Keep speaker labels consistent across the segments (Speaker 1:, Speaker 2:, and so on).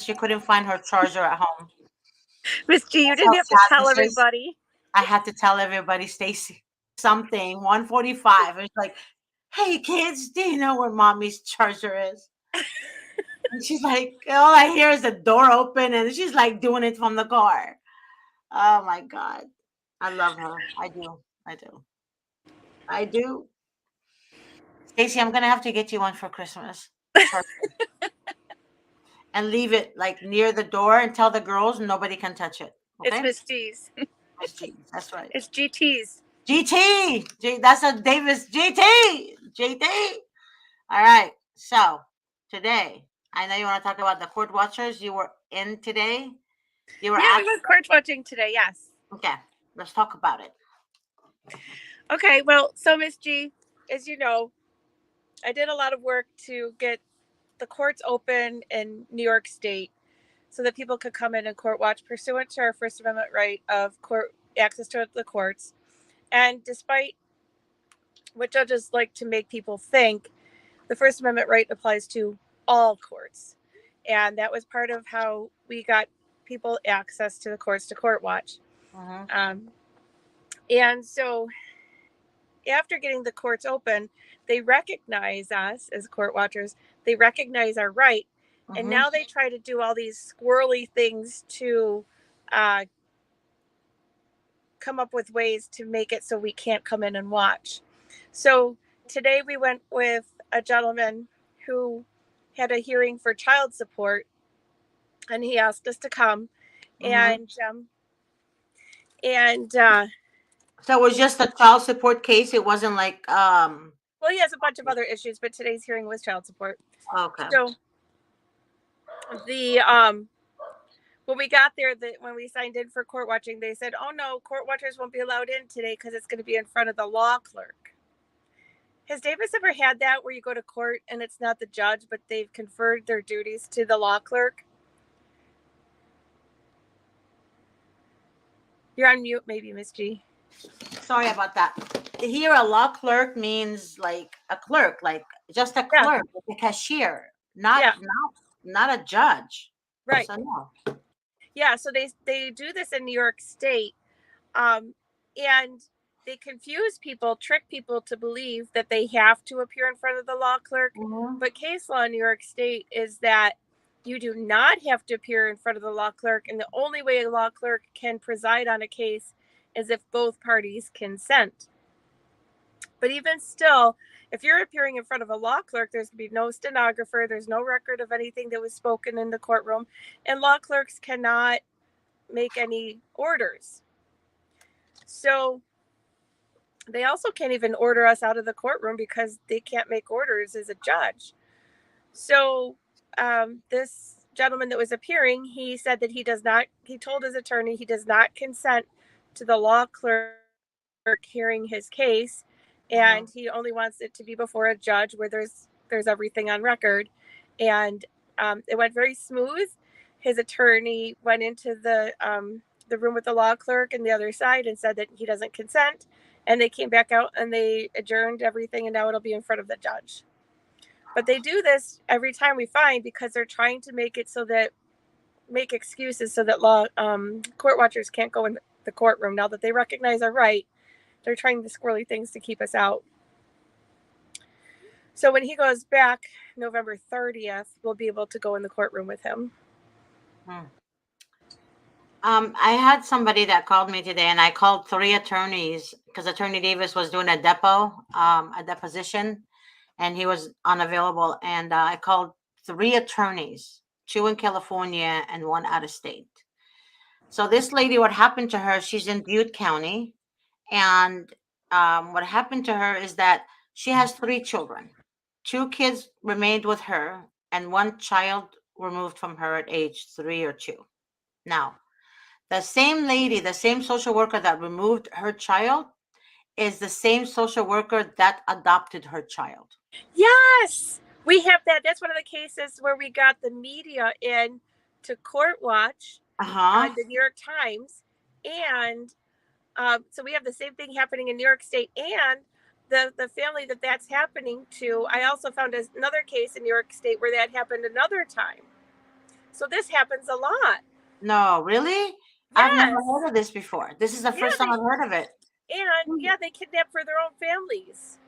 Speaker 1: she couldn't find her charger at home.
Speaker 2: Miss G, you
Speaker 1: That's
Speaker 2: didn't
Speaker 1: how
Speaker 2: have to
Speaker 1: sad
Speaker 2: tell
Speaker 1: this is.
Speaker 2: everybody.
Speaker 1: I had to tell everybody, Stacy, something, 1:45. It's like, hey, kids, do you know where mommy's charger is? And she's like, all I hear is the door open, and she's like doing it from the car. Oh my God. I love her. I do. I do. I do. Stacy, I'm gonna have to get you one for Christmas. Charger. And leave it like near the door and tell the girls nobody can touch it.
Speaker 2: It's
Speaker 1: Okay?
Speaker 2: Miss G's.
Speaker 1: Miss G. That's right.
Speaker 2: It's GT's.
Speaker 1: GT. That's a Davis GT. GT. All right. So today, I know you want to talk about the court watchers. You were in today. You were
Speaker 2: Yeah,
Speaker 1: at.
Speaker 2: we went court watching today. Yes.
Speaker 1: Okay. Let's talk about it.
Speaker 2: Okay. Well, so Miss G, as you know, I did a lot of work to get the courts open in New York State so that people could come in and court watch pursuant to our First Amendment right of court access to the courts. And despite what judges like to make people think, the First Amendment right applies to all courts. And that was part of how we got people access to the courts to court watch.
Speaker 1: Mm-hmm.
Speaker 2: Um, and so after getting the courts open, they recognize us as court watchers, they recognize our right. And
Speaker 1: Mm-hmm.
Speaker 2: now they try to do all these squirrely things to uh, come up with ways to make it so we can't come in and watch. So today we went with a gentleman who had a hearing for child support, and he asked us to come.
Speaker 1: Mm-hmm.
Speaker 2: And and uh,
Speaker 1: So it was just a child support case. It wasn't like
Speaker 2: well, he has a bunch of other issues, but today's hearing was child support.
Speaker 1: okay.
Speaker 2: So the when we got there, when we signed in for court watching, they said, "Oh no, court watchers won't be allowed in today because it's going to be in front of the law clerk." Has Davis ever had that where you go to court and it's not the judge, but they've conferred their duties to the law clerk? You're on mute, maybe, Miss G.
Speaker 1: Sorry about that. Here, a law clerk means like a clerk, like just a
Speaker 2: Yeah,
Speaker 1: clerk, like a cashier, not
Speaker 2: yeah,
Speaker 1: not not a judge.
Speaker 2: right.
Speaker 1: So no.
Speaker 2: Yeah, so they do this in New York State, and they confuse people, trick people to believe that they have to appear in front of the law clerk.
Speaker 1: Mm-hmm.
Speaker 2: But case law in New York State is that you do not have to appear in front of the law clerk, and the only way a law clerk can preside on a case is if both parties consent. But even still, if you're appearing in front of a law clerk, there's going to be no stenographer, there's no record of anything that was spoken in the courtroom, and law clerks cannot make any orders. So they also can't even order us out of the courtroom because they can't make orders as a judge. So this gentleman that was appearing, he said that he told his attorney he does not consent to the law clerk hearing his case, and he only
Speaker 1: Mm-hmm.
Speaker 2: wants it to be before a judge where there's everything on record. And it went very smooth. His attorney went into the room with the law clerk and the other side and said that he doesn't consent, and they came back out and they adjourned everything, and now it'll be in front of the judge. But they do this every time we find because they're trying to make excuses so that court watchers can't go in the courtroom. Now that they recognize our right, they're trying the squirrely things to keep us out. So when he goes back November 30th, we'll be able to go in the courtroom with him.
Speaker 1: Hmm. I had somebody that called me today, and I called three attorneys because Attorney Davis was doing a deposition, and he was unavailable. And I called three attorneys, two in California and one out of state. So this lady, what happened to her? She's in Butte County, and what happened to her is that she has three children. Two kids remained with her, and one child removed from her at age 3 or 2. Now, the same lady, the same social worker that removed her child, is the same social worker that adopted her child.
Speaker 2: Yes, we have that. That's one of the cases where we got the media in to court watch
Speaker 1: Uh huh.
Speaker 2: on the New York Times, and so we have the same thing happening in New York State, and the family that's happening to. I also found another case in New York State where that happened another time. So this happens a lot.
Speaker 1: No, really? I've never
Speaker 2: Yes.
Speaker 1: heard of this before. This is the
Speaker 2: Yeah,
Speaker 1: first time I've heard of it.
Speaker 2: and yeah, they kidnap for their own families.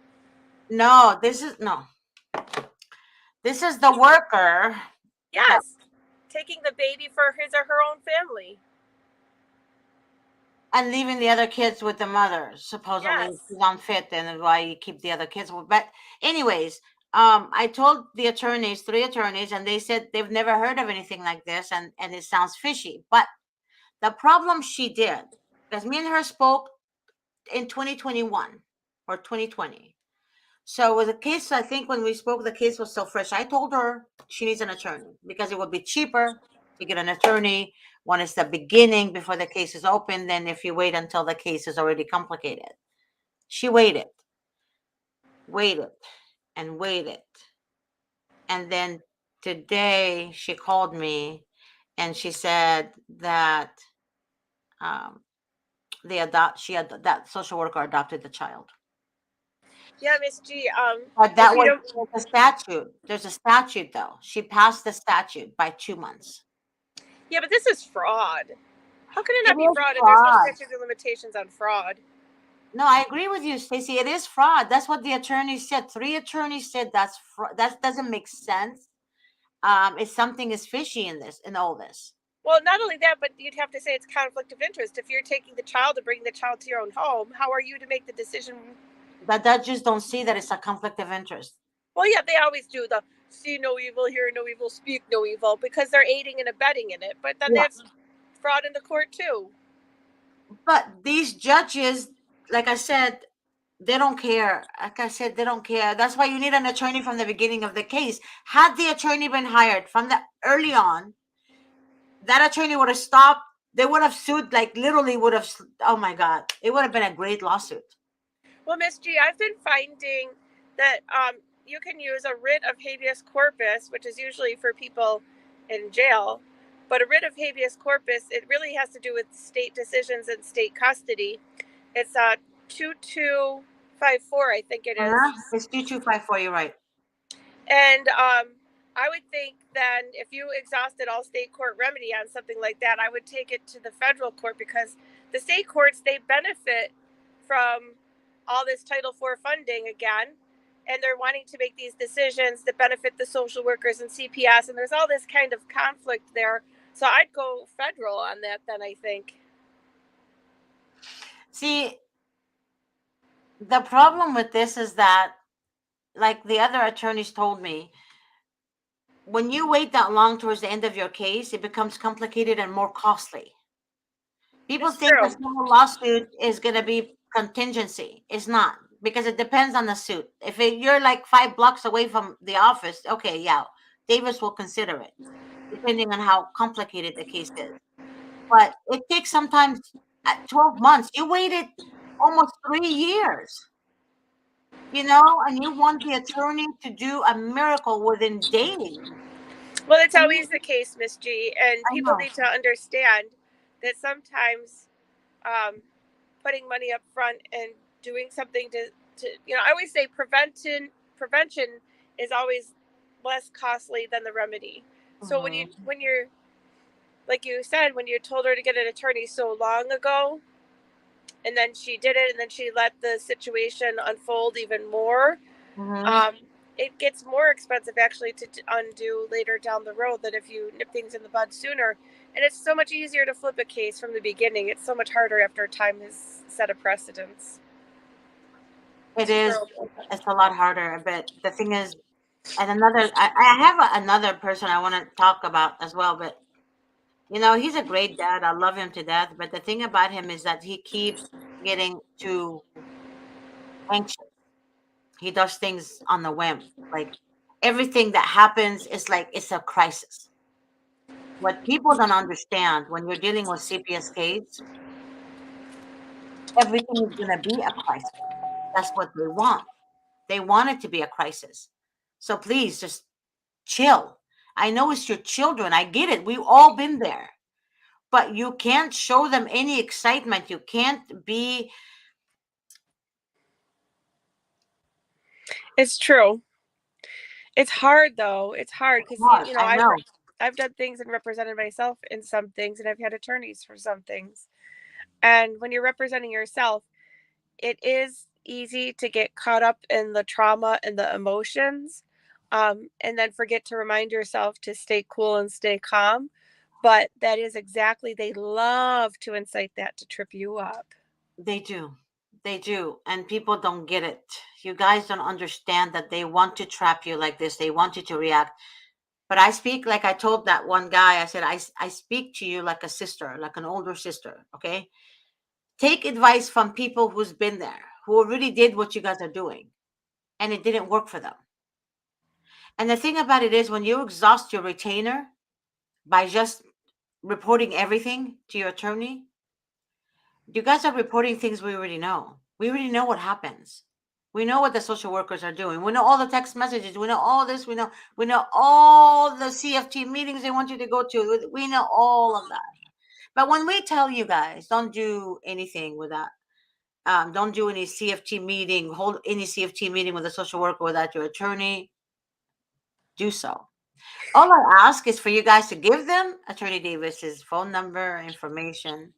Speaker 1: No, this is no. This is the worker that
Speaker 2: Yes. Taking the baby for his or her own family.
Speaker 1: and leaving the other kids with the mother. Supposedly
Speaker 2: Yes.
Speaker 1: she's unfit, and why you keep the other kids. But anyways, I told the attorneys, 3 attorneys, and they said they've never heard of anything like this, and it sounds fishy. But the problem she did, because me and her spoke in 2021 or 2020. So with the case, I think when we spoke, the case was still fresh. I told her she needs an attorney because it would be cheaper to get an attorney when it's the beginning before the case is open than if you wait until the case is already complicated. She waited, and waited. And then today she called me and she said that um, that social worker adopted the child.
Speaker 2: Yeah, Miss G.
Speaker 1: But
Speaker 2: If
Speaker 1: that
Speaker 2: you
Speaker 1: was
Speaker 2: don't,
Speaker 1: there's a statute. There's a statute though. She passed the statute by 2 months.
Speaker 2: yeah, but this is fraud. How can it
Speaker 1: It
Speaker 2: not be
Speaker 1: is
Speaker 2: fraud if there's no
Speaker 1: fraud.
Speaker 2: statute of limitations on fraud?
Speaker 1: No, I agree with you, Stacey. It is fraud. That's what the attorney said. 3 attorneys said that's fraud. That doesn't make sense. If something is fishy in all this.
Speaker 2: Well, not only that, but you'd have to say it's conflict of interest. If you're taking the child to bring the child to your own home, how are you to make the decision?
Speaker 1: The judges don't see that it's a conflict of interest.
Speaker 2: Well, yeah, they always do the see no evil, hear no evil, speak no evil because they're aiding and abetting in it. But then
Speaker 1: Yeah.
Speaker 2: that's fraud in the court too.
Speaker 1: But these judges, like I said, they don't care. Like I said, they don't care. That's why you need an attorney from the beginning of the case. Had the attorney been hired from the early on, that attorney would have stopped. They would have sued, like literally would have. Oh my God, it would have been a great lawsuit.
Speaker 2: Well, Miss G, I've been finding that you can use a writ of habeas corpus, which is usually for people in jail, but a writ of habeas corpus, it really has to do with state decisions and state custody. It's 2254, I think it is.
Speaker 1: It's 2254. You're right.
Speaker 2: And I would think then if you exhausted all state court remedy on something like that, I would take it to the federal court because the state courts, they benefit from all this Title IV funding again. And they're wanting to make these decisions that benefit the social workers and CPS. And there's all this kind of conflict there. So I'd go federal on that then, I think.
Speaker 1: See, the problem with this is that, like the other attorneys told me, when you wait that long towards the end of your case, it becomes complicated and more costly. People
Speaker 2: It's
Speaker 1: think a
Speaker 2: true.
Speaker 1: civil lawsuit is going to be contingency. It's not, because it depends on the suit. If you're like 5 blocks away from the office, okay, yeah, Davis will consider it, depending on how complicated the case is. But it takes sometimes 12 months. You waited almost 3 years, and you want the attorney to do a miracle within days.
Speaker 2: Well, it's always the case, Miss G. And
Speaker 1: I
Speaker 2: people
Speaker 1: know.
Speaker 2: need to understand that sometimes putting money up front and doing something to I always say prevention is always less costly than the remedy. So
Speaker 1: Mhm.
Speaker 2: when you're like you said, when you told her to get an attorney so long ago and then she did it and then she let the situation unfold even more,
Speaker 1: Mhm.
Speaker 2: um, it gets more expensive actually to undo later down the road than if you nip things in the bud sooner. And it's so much easier to flip a case from the beginning. It's so much harder after time has set a precedence.
Speaker 1: It
Speaker 2: It's
Speaker 1: is.
Speaker 2: terrible.
Speaker 1: It's a lot harder, but the thing is, and I have another person I want to talk about as well, but he's a great dad. I love him to death. But the thing about him is that he keeps getting too anxious. He does things on the whim. Like everything that happens is like it's a crisis. What people don't understand when you're dealing with CPS case, everything is going to be a crisis. That's what they want. They want it to be a crisis. So please just chill. I know it's your children. I get it. We've all been there. But you can't show them any excitement. You can't be
Speaker 2: It's true. It's hard though. It's hard because
Speaker 1: hard. I know.
Speaker 2: I've done things and represented myself in some things, and I've had attorneys for some things. And when you're representing yourself, it is easy to get caught up in the trauma and the emotions, and then forget to remind yourself to stay cool and stay calm. But that is exactly, they love to incite that to trip you up.
Speaker 1: They do. They do. And people don't get it. You guys don't understand that they want to trap you like this. They want you to react. But I speak like I told that one guy, I said, I speak to you like a sister, like an older sister. Okay. Take advice from people who's been there, who already did what you guys are doing, and it didn't work for them. And the thing about it is, when you exhaust your retainer by just reporting everything to your attorney, you guys are reporting things we already know. We already know what happens. We know what the social workers are doing. We know all the text messages. We know all this. We know all the CFT meetings they want you to go to. We know all of that. But when we tell you guys, don't do anything with that. Don't do any CFT meeting, hold any CFT meeting with a social worker without your attorney, do so. All I ask is for you guys to give them Attorney Davis's phone number, information,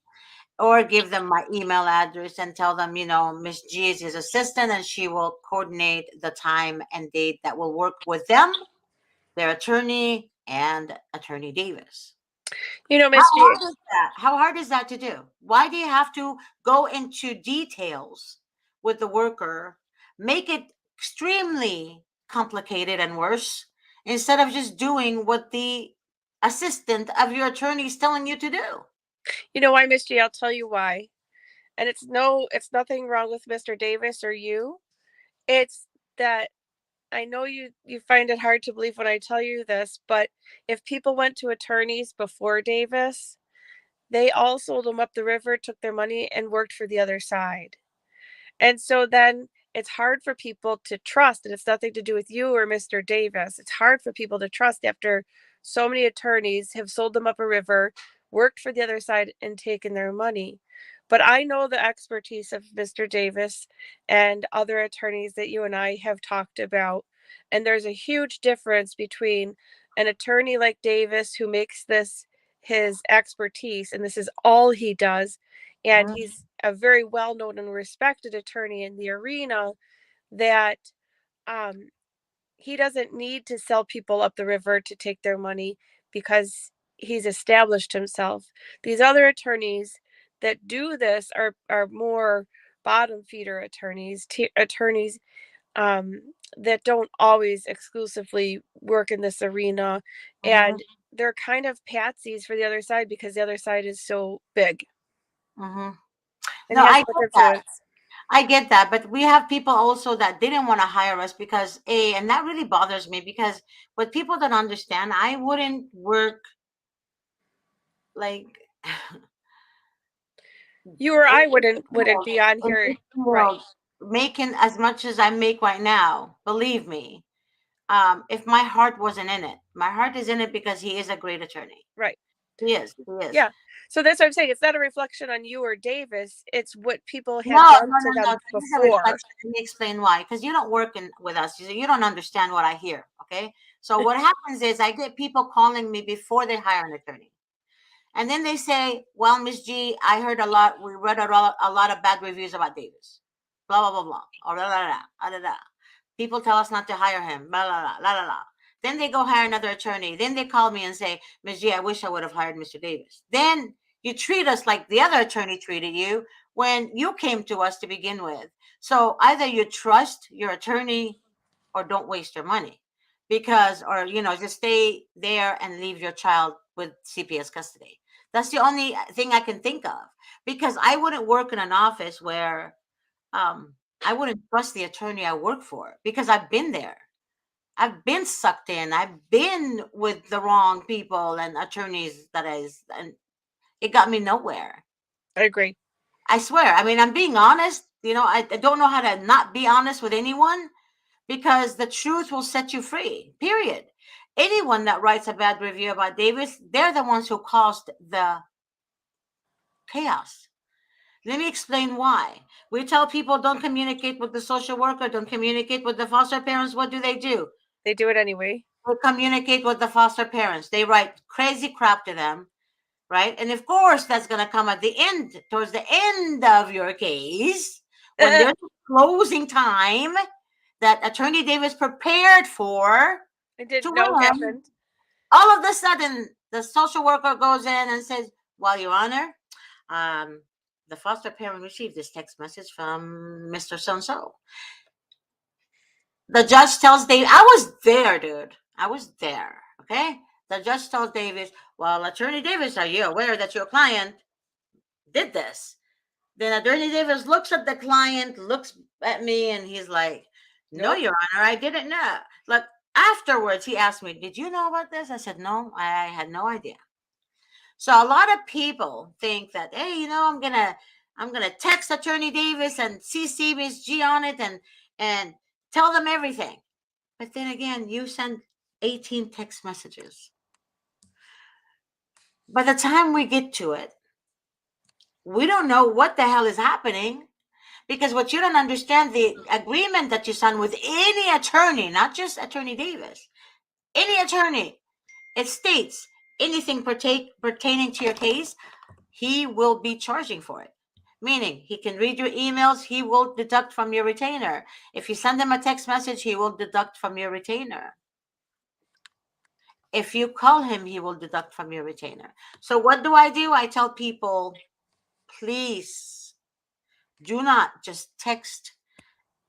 Speaker 1: or give them my email address and tell them, Miss G is his assistant and she will coordinate the time and date that will work with them, their attorney, and Attorney Davis. How
Speaker 2: Miss G,
Speaker 1: hard is that? How hard is that to do? Why do you have to go into details with the worker, make it extremely complicated and worse, instead of just doing what the assistant of your attorney is telling you to do?
Speaker 2: why, Miss G? I'll tell you why. And it's nothing wrong with Mr. Davis or you. It's that I know you find it hard to believe when I tell you this, but if people went to attorneys before Davis, they all sold them up the river, took their money, and worked for the other side. And so then it's hard for people to trust, and it's nothing to do with you or Mr. Davis. It's hard for people to trust after so many attorneys have sold them up a river, worked for the other side, and taken their money. But I know the expertise of Mr. Davis and other attorneys that you and I have talked about. And there's a huge difference between an attorney like Davis, who makes this his expertise, and this is all he does, and
Speaker 1: Mhm,
Speaker 2: he's a very well known and respected attorney in the arena, that um, he doesn't need to sell people up the river to take their money because he's established himself. These other attorneys that do this are more bottom feeder attorneys, attorneys um, that don't always exclusively work in this arena,
Speaker 1: mhm,
Speaker 2: and they're kind of patsies for the other side because the other side is so big
Speaker 1: mhm.
Speaker 2: and
Speaker 1: No,
Speaker 2: he has
Speaker 1: I
Speaker 2: so much
Speaker 1: get that.
Speaker 2: influence.
Speaker 1: I get that, but we have people also that didn't want to hire us because and that really bothers me because what people don't understand, I wouldn't work like
Speaker 2: You or
Speaker 1: in
Speaker 2: I
Speaker 1: this
Speaker 2: wouldn't
Speaker 1: field,
Speaker 2: be on
Speaker 1: in this
Speaker 2: here, right?
Speaker 1: field, making as much as I make right now. Believe me, if my heart wasn't in it, my heart is in it because he is a great attorney.
Speaker 2: Right.
Speaker 1: He is. He is.
Speaker 2: Yeah. So that's what I'm saying. It's not a reflection on you or Davis. It's what people
Speaker 1: No,
Speaker 2: had
Speaker 1: no,
Speaker 2: done to
Speaker 1: no, no.
Speaker 2: them
Speaker 1: This is a
Speaker 2: before.
Speaker 1: reflection. Let me explain why. Because you don't work with us. You don't understand what I hear. Okay. So what happens is I get people calling me before they hire an attorney. And then they say, well, Miss G, I heard a lot, we read a lot of bad reviews about Davis. Blah, blah, blah, blah. Or blah, blah, blah, blah, blah. People tell us not to hire him. Blah, blah, blah, blah, blah, blah. Then they go hire another attorney. Then they call me and say, Miss G, I wish I would have hired Mr. Davis. Then you treat us like the other attorney treated you when you came to us to begin with. So either you trust your attorney or don't waste your money because, or, just stay there and leave your child with CPS custody. That's the only thing I can think of because I wouldn't work in an office where I wouldn't trust the attorney I work for because I've been there. I've been sucked in. I've been with the wrong people and attorneys and it got me nowhere.
Speaker 2: I agree.
Speaker 1: I swear. I mean, I'm being honest. I don't know how to not be honest with anyone because the truth will set you free. Period. Anyone that writes a bad review about Davis, they're the ones who caused the chaos. Let me explain why. We tell people don't communicate with the social worker, don't communicate with the foster parents. What do?
Speaker 2: They do it anyway.
Speaker 1: They communicate with the foster parents. They write crazy crap to them, right? And of course, that's going to come at the end, towards the end of your case, when there's a closing time that Attorney Davis prepared for
Speaker 2: I
Speaker 1: to
Speaker 2: didn't know
Speaker 1: win.
Speaker 2: happened.
Speaker 1: All of a sudden, the social worker goes in and says, "Well, Your Honor, um, the foster parent received this text message from Mr. So and so." The judge tells David, I was there, dude. I was there. Okay. The judge tells Davis, "Well, Attorney Davis, are you aware that your client did this?" Then Attorney Davis looks at the client, looks at me, and he's like, "No,
Speaker 2: Nope.
Speaker 1: Your Honor, I didn't know." Like afterwards, he asked me, "Did you know about this?" I said, "No, I had no idea." So a lot of people think that, hey, I'm gonna text Attorney Davis and CC Miss G on it and tell them everything. But then again, you send 18 text messages. By the time we get to it, we don't know what the hell is happening, because what you don't understand, the agreement that you sign with any attorney, not just Attorney Davis, any attorney, it states anything pertaining to your case, he will be charging for it. Meaning, he can read your emails, he will deduct from your retainer. If you send him a text message, he will deduct from your retainer. If you call him, he will deduct from your retainer. So what do? I tell people, please do not just text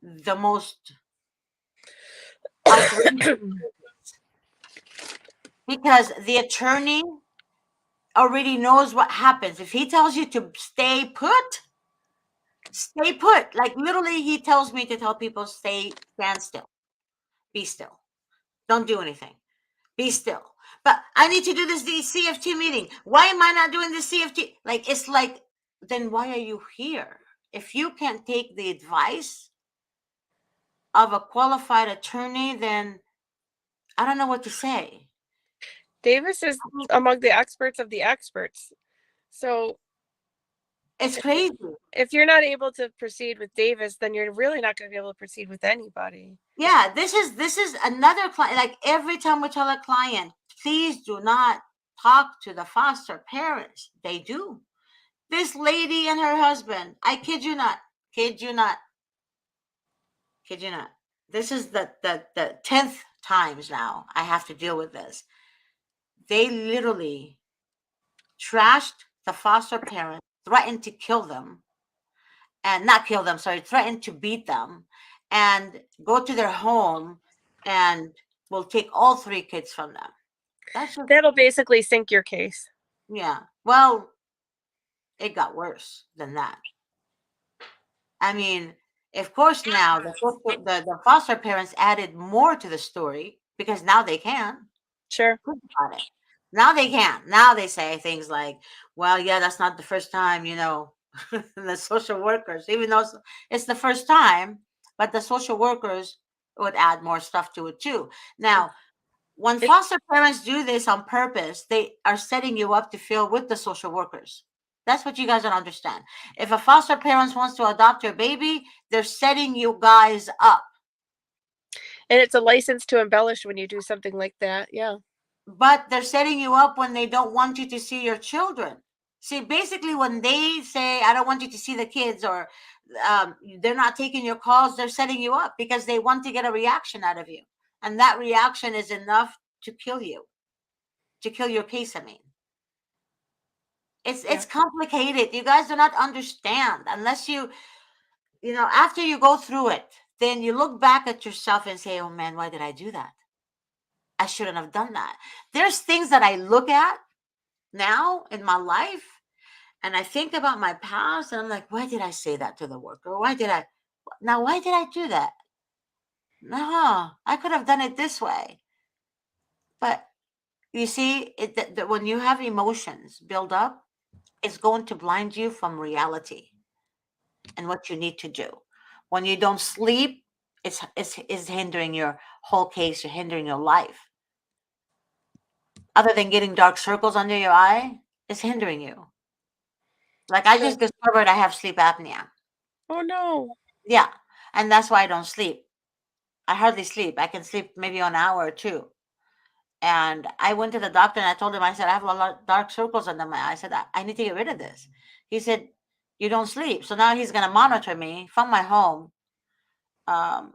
Speaker 1: the most outrageous, because the attorney already knows what happens. If he tells you to stay put, stay put. Like literally, he tells me to tell people, stand still, be still, don't do anything, be still. But I need to do this CFT meeting. Why am I not doing the CFT? Like, it's like, then why are you here? If you can't take the advice of a qualified attorney, then I don't know what to say.
Speaker 2: Davis is among the experts of the experts. So
Speaker 1: It's crazy.
Speaker 2: if you're not able to proceed with Davis, then you're really not going to be able to proceed with anybody.
Speaker 1: Yeah, this is another client. Like every time we tell a client, please do not talk to the foster parents. They do. This lady and her husband, I kid you not, kid you not, kid you not. This is the 10th times now I have to deal with this. They literally trashed the foster parents, threatened to kill them, and not kill them, sorry, threatened to beat them, and go to their home and will take all three kids from them. That's just,
Speaker 2: That'll basically sink your case.
Speaker 1: yeah. Well, it got worse than that. I mean, of course, now the foster parents added more to the story because now they can.
Speaker 2: Sure.
Speaker 1: Think about it. Now they can. Now they say things like, "Well, yeah, that's not the first time, the social workers, even though it's the first time, but the social workers would add more stuff to it too." Now, when foster parents do this on purpose, they are setting you up to feel with the social workers. That's what you guys don't understand. If a foster parent wants to adopt your baby, they're setting you guys up.
Speaker 2: And it's a license to embellish when you do something like that. Yeah.
Speaker 1: But they're setting you up when they don't want you to see your children. See, basically, when they say, "I don't want you to see the kids," or they're not taking your calls, they're setting you up because they want to get a reaction out of you. And that reaction is enough to kill you, to kill your case. I mean, it's complicated. You guys do not understand unless after you go through it, then you look back at yourself and say, "Oh man, why did I do that? I shouldn't have done that." There's things that I look at now in my life and I think about my past and I'm like, why did I say that to the worker? Why did I do that? No, I could have done it this way. But you see, when you have emotions build up, it's going to blind you from reality and what you need to do. When you don't sleep, it's hindering your whole case, you're hindering your life. Other than getting dark circles under your eye, it's hindering you. Like I just discovered I have sleep apnea.
Speaker 2: Oh no.
Speaker 1: Yeah. And that's why I don't sleep. I hardly sleep. I can sleep maybe an hour or two. And I went to the doctor and I told him, I said, I have a lot of dark circles under my eyes. I said, I need to get rid of this. He said, you don't sleep. So now he's going to monitor me from my home um,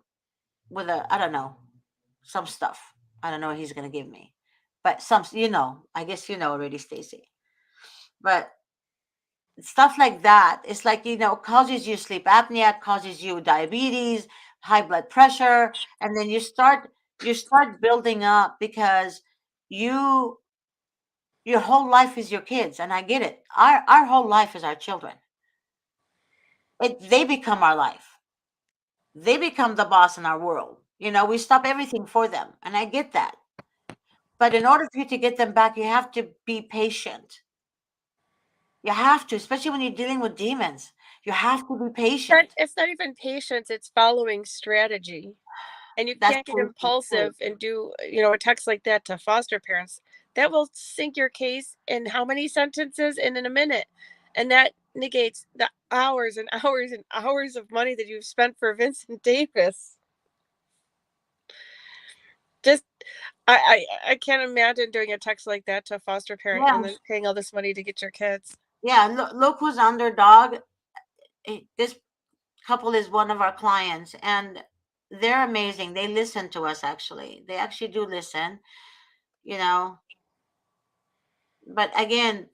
Speaker 1: with I don't know, some stuff. I don't know what he's going to give me. But I guess you know already, Stacy. But stuff like that, it's like, causes you sleep apnea, causes you diabetes, high blood pressure. And then you start building up because you your whole life is your kids, and I get it. Our whole life is our children. They become our life. They become the boss in our world. We stop everything for them, and I get that. But in order for you to get them back, you have to be patient. You have to, especially when you're dealing with demons. You have to be patient.
Speaker 2: It's not even patience, it's following strategy. And you
Speaker 1: That's
Speaker 2: can't get
Speaker 1: true.
Speaker 2: impulsive and do, a text like that to foster parents. That will sink your case in how many sentences and in a minute. And that negates the hours and hours and hours of money that you've spent for Vincent Davis. Just I can't imagine doing a text like that to a foster parent and
Speaker 1: Yeah,
Speaker 2: then paying all this money to get your kids.
Speaker 1: yeah. Look who's underdog. This couple is one of our clients, and they're amazing. They listen to us. Actually, they actually do listen. You know, but again,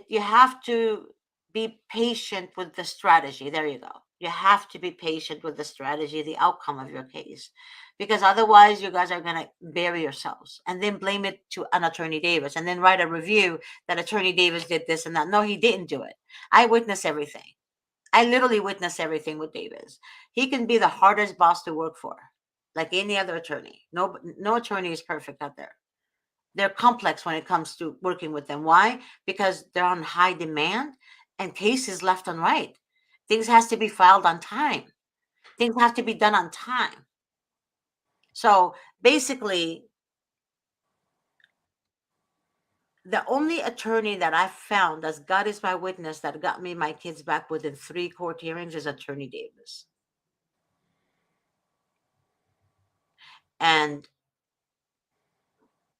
Speaker 1: you have to be patient with the strategy. There you go. You have to be patient with the strategy, the outcome of your case, because otherwise, you guys are gonna bury yourselves and then blame it to an attorney Davis, and then write a review that attorney Davis did this and that. No, he didn't do it. I witnessed everything. I literally witnessed everything with Davis. He can be the hardest boss to work for, like any other attorney. No attorney is perfect out there. They're complex when it comes to working with them. Why? Because they're on high demand and cases left and right. Things has to be filed on time. Things have to be done on time. So basically, the only attorney that I found, as God is my witness, that got me my kids back within 3 court hearings is attorney Davis. And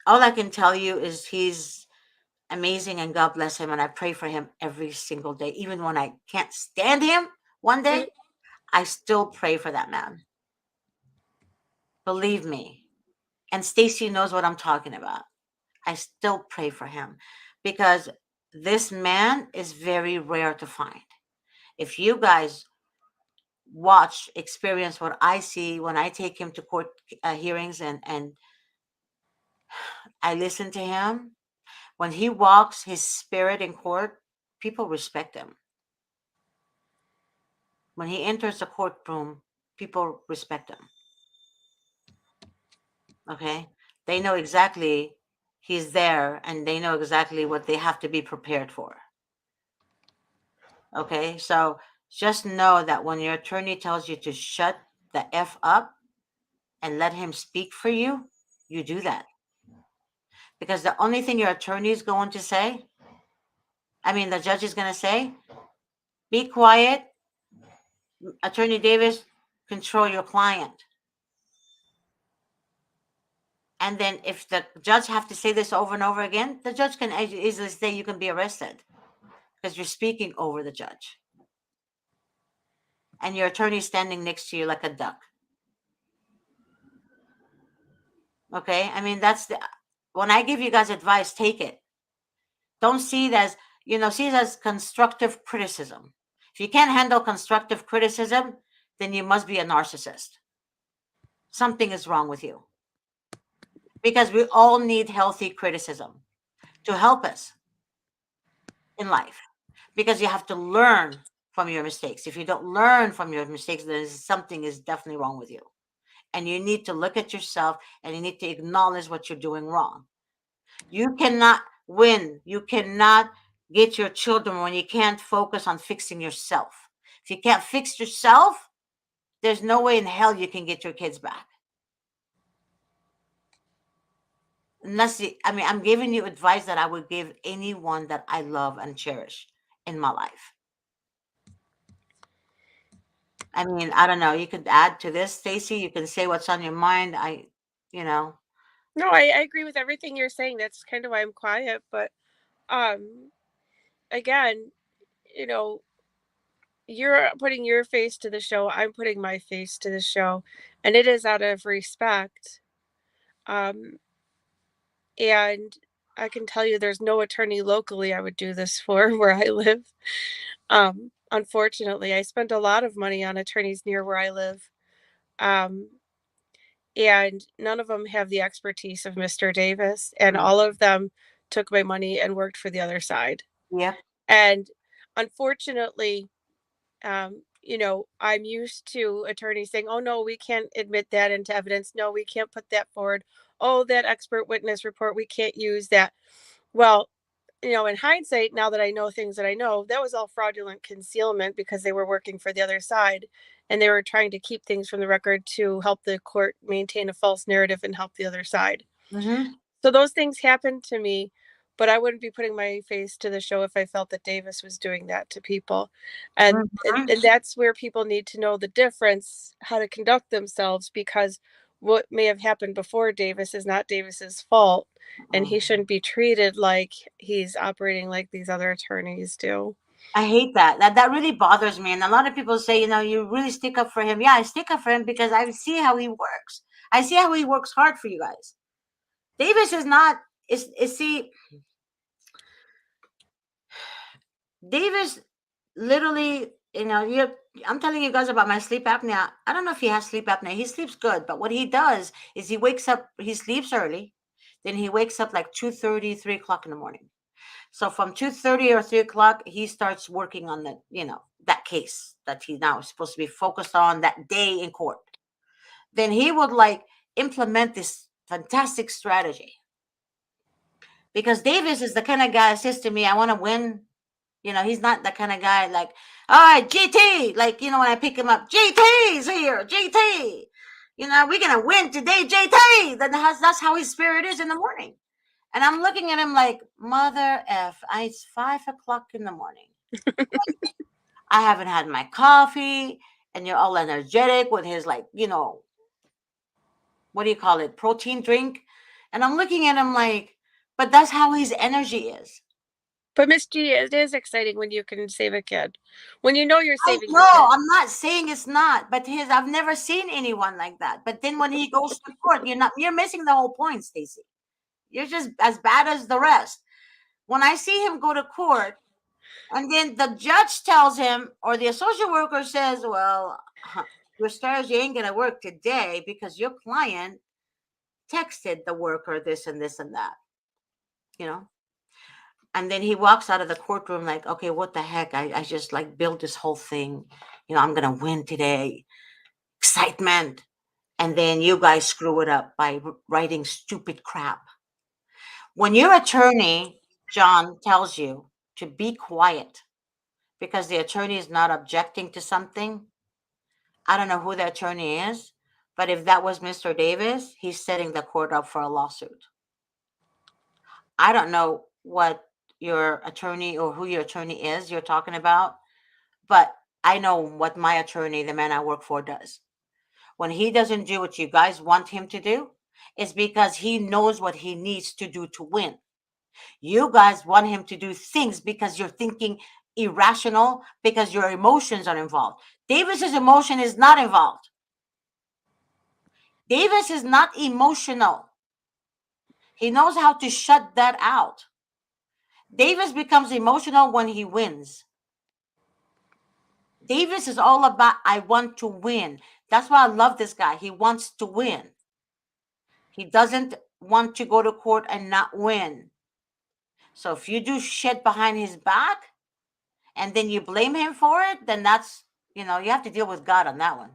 Speaker 1: all I can tell you is he's amazing, and God bless him. And I pray for him every single day. Even when I can't stand him one
Speaker 2: Mm.
Speaker 1: day, I still pray for that man. Believe me. And Stacy knows what I'm talking about. I still pray for him because this man is very rare to find. If you guys experience what I see when I take him to court hearings, and I listen to him, when he walks his spirit in court, people respect him. When he enters the courtroom, people respect him. Okay? They know exactly he's there, and they know exactly what they have to be prepared for. Okay? So just know that when your attorney tells you to shut the F up and let him speak for you, you do that. Because the only thing your attorney is going to say, the judge is going to say, be quiet, Attorney Davis, control your client. And then if the judge have to say this over and over again, the judge can easily say you can be arrested because you're speaking over the judge. And your attorney is standing next to you like a duck. Okay? When I give you guys advice, take it. Don't see it as, see it as constructive criticism. If you can't handle constructive criticism, then you must be a narcissist. Something is wrong with you. Because we all need healthy criticism to help us in life, because you have to learn from your mistakes. If you don't learn from your mistakes, then something is definitely wrong with you. And you need to look at yourself, and you need to acknowledge what you're doing wrong. You cannot win. You cannot get your children when you can't focus on fixing yourself. If you can't fix yourself, there's no way in hell you can get your kids back. I'm giving you advice that I would give anyone that I love and cherish in my life. I don't know. You could add to this, Stacy. You can say what's on your mind. You know,
Speaker 2: No, I agree with everything you're saying. That's kind of why I'm quiet. But again, you know, you're putting your face to the show. I'm putting my face to the show, and it is out of respect. Um, and I can tell you, there's no attorney locally I would do this for where I live. Unfortunately, I spent a lot of money on attorneys near where I live. Um, and none of them have the expertise of Mr. Davis, and
Speaker 1: Mm.
Speaker 2: all of them took my money and worked for the other side.
Speaker 1: Yep.
Speaker 2: And unfortunately, I'm used to attorneys saying, "Oh no, we can't admit that into evidence. No, we can't put that forward. Oh, that expert witness report, we can't use that." Well, in hindsight, now that I know things that I know, that was all fraudulent concealment because they were working for the other side and they were trying to keep things from the record to help the court maintain a false narrative and help the other side.
Speaker 1: Mm-hmm.
Speaker 2: So those things happened to me, but I wouldn't be putting my face to the show if I felt that Davis was doing that to people. And that's where people need to know the difference, how to conduct themselves, because what may have happened before Davis is not Davis's fault, and he
Speaker 1: Mm-hmm.
Speaker 2: shouldn't be treated like he's operating like these other attorneys do.
Speaker 1: I hate that. That really bothers me. And a lot of people say, you really stick up for him. Yeah, I stick up for him because I see how he works. I see how he works hard for you guys. Davis is not is see Davis literally, I'm telling you guys about my sleep apnea. I don't know if he has sleep apnea. He sleeps good, but what he does is he wakes up, he sleeps early, then he wakes up like 2:30, 3 o'clock in the morning. So from 2:30 or 3 o'clock, he starts working on that case that he now is supposed to be focused on that day in court. Then he would like implement this fantastic strategy. Because Davis is the kind of guy that says to me, I want to win. He's not the kind of guy like, all right, GT. Like, when I pick him up, GT's here, GT. We're going to win today, GT. That's how his spirit is in the morning. And I'm looking at him like, mother F, it's 5 o'clock in the morning. I haven't had my coffee, and you're all energetic with his, like, what do you call it? Protein drink. And I'm looking at him like, but that's how his energy is.
Speaker 2: But Miss G, it is exciting when you can save a kid. When you know you're
Speaker 1: I
Speaker 2: saving your
Speaker 1: know,
Speaker 2: kid.
Speaker 1: I'm not saying it's not, but I've never seen anyone like that. But then when he goes to court, you're missing the whole point, Stacy. You're just as bad as the rest. When I see him go to court, and then the judge tells him, or the associate worker says, well, your strategy ain't gonna work today because your client texted the worker this and this and that, you know. And then he walks out of the courtroom like, okay, what the heck? I just like built this whole thing. I'm gonna win today. Excitement. And then you guys screw it up by writing stupid crap. When your attorney, John, tells you to be quiet because the attorney is not objecting to something, I don't know who the attorney is, but if that was Mr. Davis, he's setting the court up for a lawsuit. I don't know what your attorney or who your attorney is you're talking about, but I know what my attorney, the man I work for, does. When he doesn't do what you guys want him to do, it's because he knows what he needs to do to win. You guys want him to do things because you're thinking irrational, because your emotions are involved. Davis's emotion is not involved. Davis is not emotional. He knows how to shut that out. Davis becomes emotional when he wins. Davis is all about, I want to win. That's why I love this guy. He wants to win. He doesn't want to go to court and not win. So if you do shit behind his back and then you blame him for it, then you have to deal with God on that one.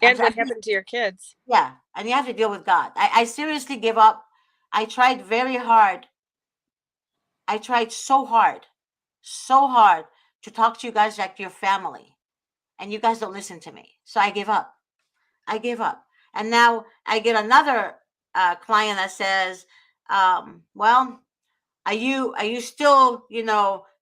Speaker 2: And what happened to your kids?
Speaker 1: Yeah, and you have to deal with God. I seriously give up. I tried very hard. I tried so hard to talk to you guys like your family, and you guys don't listen to me. So I give up. I gave up. And now I get another client that says, well, are you still,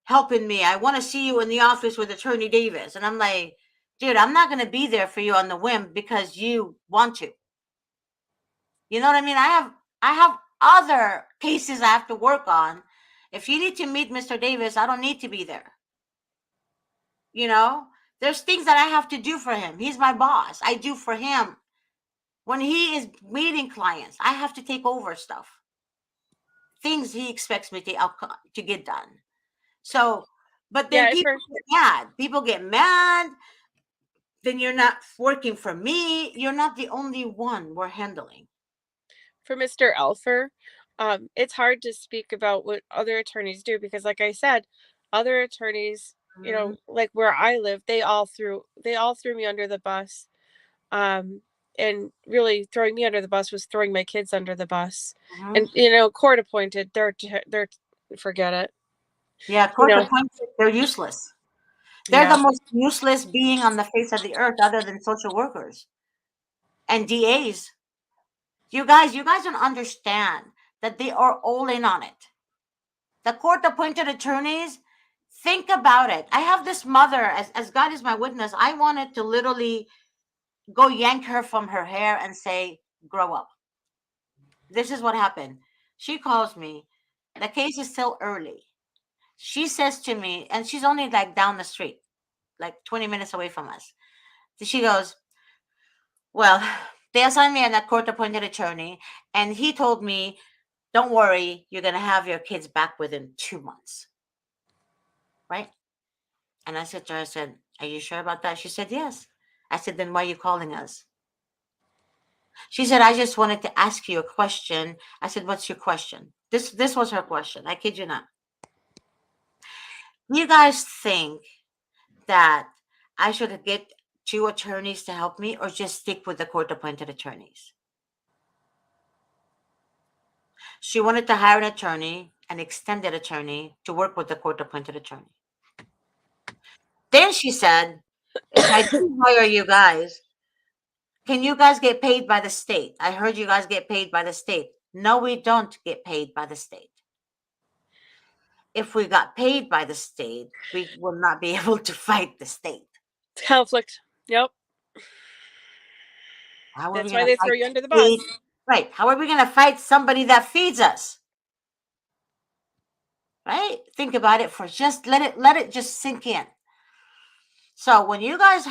Speaker 1: helping me? I want to see you in the office with Attorney Davis. And I'm like, dude, I'm not going to be there for you on the whim because you want to. You know what I mean? I have other cases I have to work on. If you need to meet Mr. Davis, I don't need to be there. You know, there's things that I have to do for him. He's my boss. I do for him. When he is meeting clients, I have to take over stuff. Things he expects me to get done. So, but then
Speaker 2: Yeah,
Speaker 1: people
Speaker 2: for
Speaker 1: get mad. People get mad. Then you're not working for me. You're not the only one we're handling.
Speaker 2: Mr. Alfer, it's hard to speak about what other attorneys do because, like I said, other attorneys,
Speaker 1: Mhm,
Speaker 2: like where I live, they all threw me under the bus. Um, and really throwing me under the bus was throwing my kids under the bus.
Speaker 1: mhm.
Speaker 2: And court appointed, they're forget it.
Speaker 1: Yeah,
Speaker 2: You
Speaker 1: court
Speaker 2: know,
Speaker 1: appointed, they're useless. They're the
Speaker 2: yeah.
Speaker 1: most useless being on the face of the earth other than social workers and DAs. You guys don't understand that they are all in on it. The court appointed attorneys, think about it. I have this mother, as God is my witness, I wanted to literally go yank her from her hair and say, grow up. This is what happened. She calls me. The case is still early. She says to me, and she's only like down the street, like 20 minutes away from us. So she goes, well, they assigned me a court appointed attorney, and he told me, don't worry, you're going to have your kids back within 2 months. Right? And I said to her, I said, are you sure about that? She said, yes. I said, then why are you calling us? She said, I just wanted to ask you a question. I said, what's your question? This was her question. I kid you not. You guys think that I should get two attorneys to help me or just stick with the court appointed attorneys? She wanted to hire an attorney, an extended attorney, to work with the court appointed attorney. Then she said, if I do hire you guys, can you guys get paid by the state? I heard you guys get paid by the state. No, we don't get paid by the state. If we got paid by the state, we will not be able to fight the state.
Speaker 2: Conflict. Yep.
Speaker 1: How are we
Speaker 2: That's
Speaker 1: going
Speaker 2: why
Speaker 1: to
Speaker 2: they
Speaker 1: fight
Speaker 2: throw you under the
Speaker 1: the
Speaker 2: bus.
Speaker 1: state? Right. How are we going to fight somebody that feeds us? Right? Think about it for just let it just sink in. So when you guys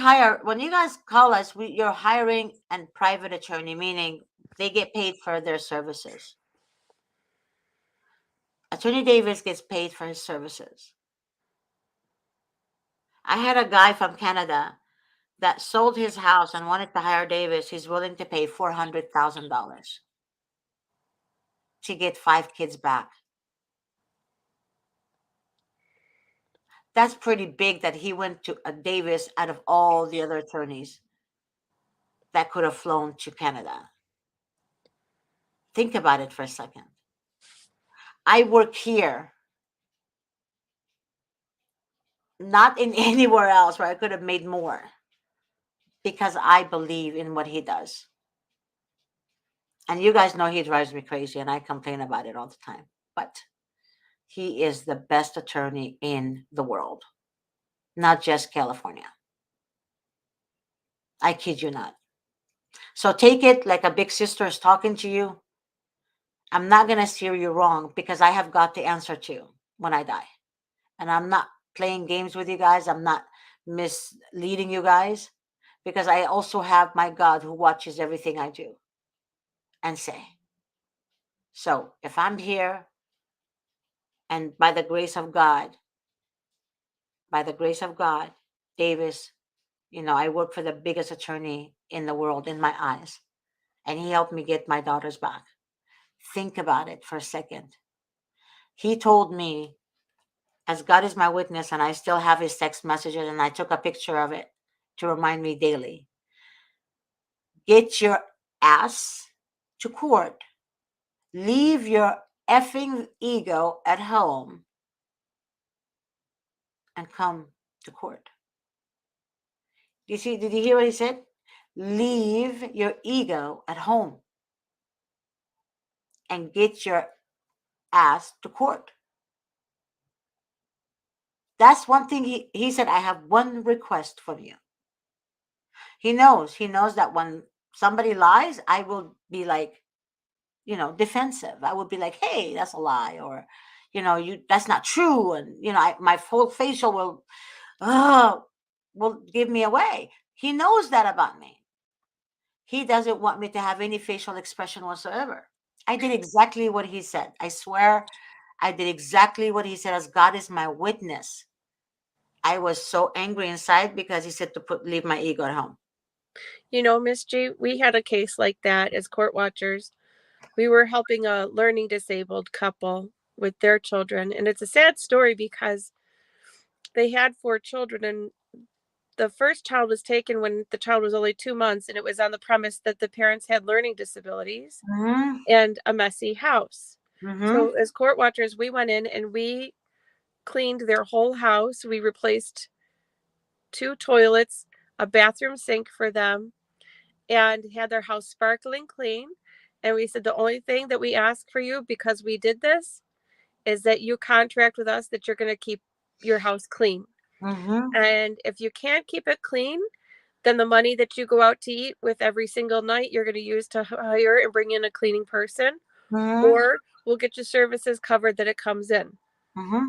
Speaker 1: call us, you're hiring a private attorney, meaning they get paid for their services. Attorney Davis gets paid for his services. I had a guy from Canada that sold his house and wanted to hire Davis. He's willing to pay $400,000 to get 5 kids back. That's pretty big that he went to a Davis out of all the other attorneys that could have flown to Canada. Think about it for a second. I work here, not in anywhere else where I could have made more because I believe in what he does. And you guys know he drives me crazy and I complain about it all the time. But he is the best attorney in the world, not just California. I kid you not. So take it like a big sister is talking to you. I'm not going to steer you wrong because I have got the answer to when I die. And I'm not playing games with you guys. I'm not misleading you guys because I also have my God who watches everything I do and say. So if I'm here and by the grace of God, Davis, I work for the biggest attorney in the world in my eyes, and he helped me get my daughters back. Think about it for a second. He told me, as God is my witness, and I still have his text messages, and I took a picture of it to remind me daily, get your ass to court. Leave your effing ego at home and come to court. Did you hear what he said? Leave your ego at home and get your ass to court. That's one thing he said, I have one request from you. He knows that when somebody lies, I will be like, defensive. I would be like, hey, that's a lie, or that's not true, and my full facial will give me away. He knows that about me. He doesn't want me to have any facial expression whatsoever. I did exactly what he said. I swear I did exactly what he said, as God is my witness. I was so angry inside because he said to leave my ego at home.
Speaker 2: Miss G, we had a case like that as court watchers. We were helping a learning disabled couple with their children, and it's a sad story because they had 4 children, and the first child was taken when the child was only 2 months, and it was on the premise that the parents had learning disabilities
Speaker 1: Mm-hmm.
Speaker 2: and a messy house.
Speaker 1: Mm-hmm.
Speaker 2: So, as court watchers, we went in and we cleaned their whole house. We replaced 2 toilets, a bathroom sink for them, and had their house sparkling clean. And we said, the only thing that we ask for you, because we did this, is that you contract with us that you're going to keep your house clean.
Speaker 1: Mm-hmm.
Speaker 2: And if you can't keep it clean, then the money that you go out to eat with every single night, you're going to use to hire and bring in a cleaning person,
Speaker 1: Mm-hmm.
Speaker 2: or we'll get your services covered that it comes in.
Speaker 1: Mm-hmm.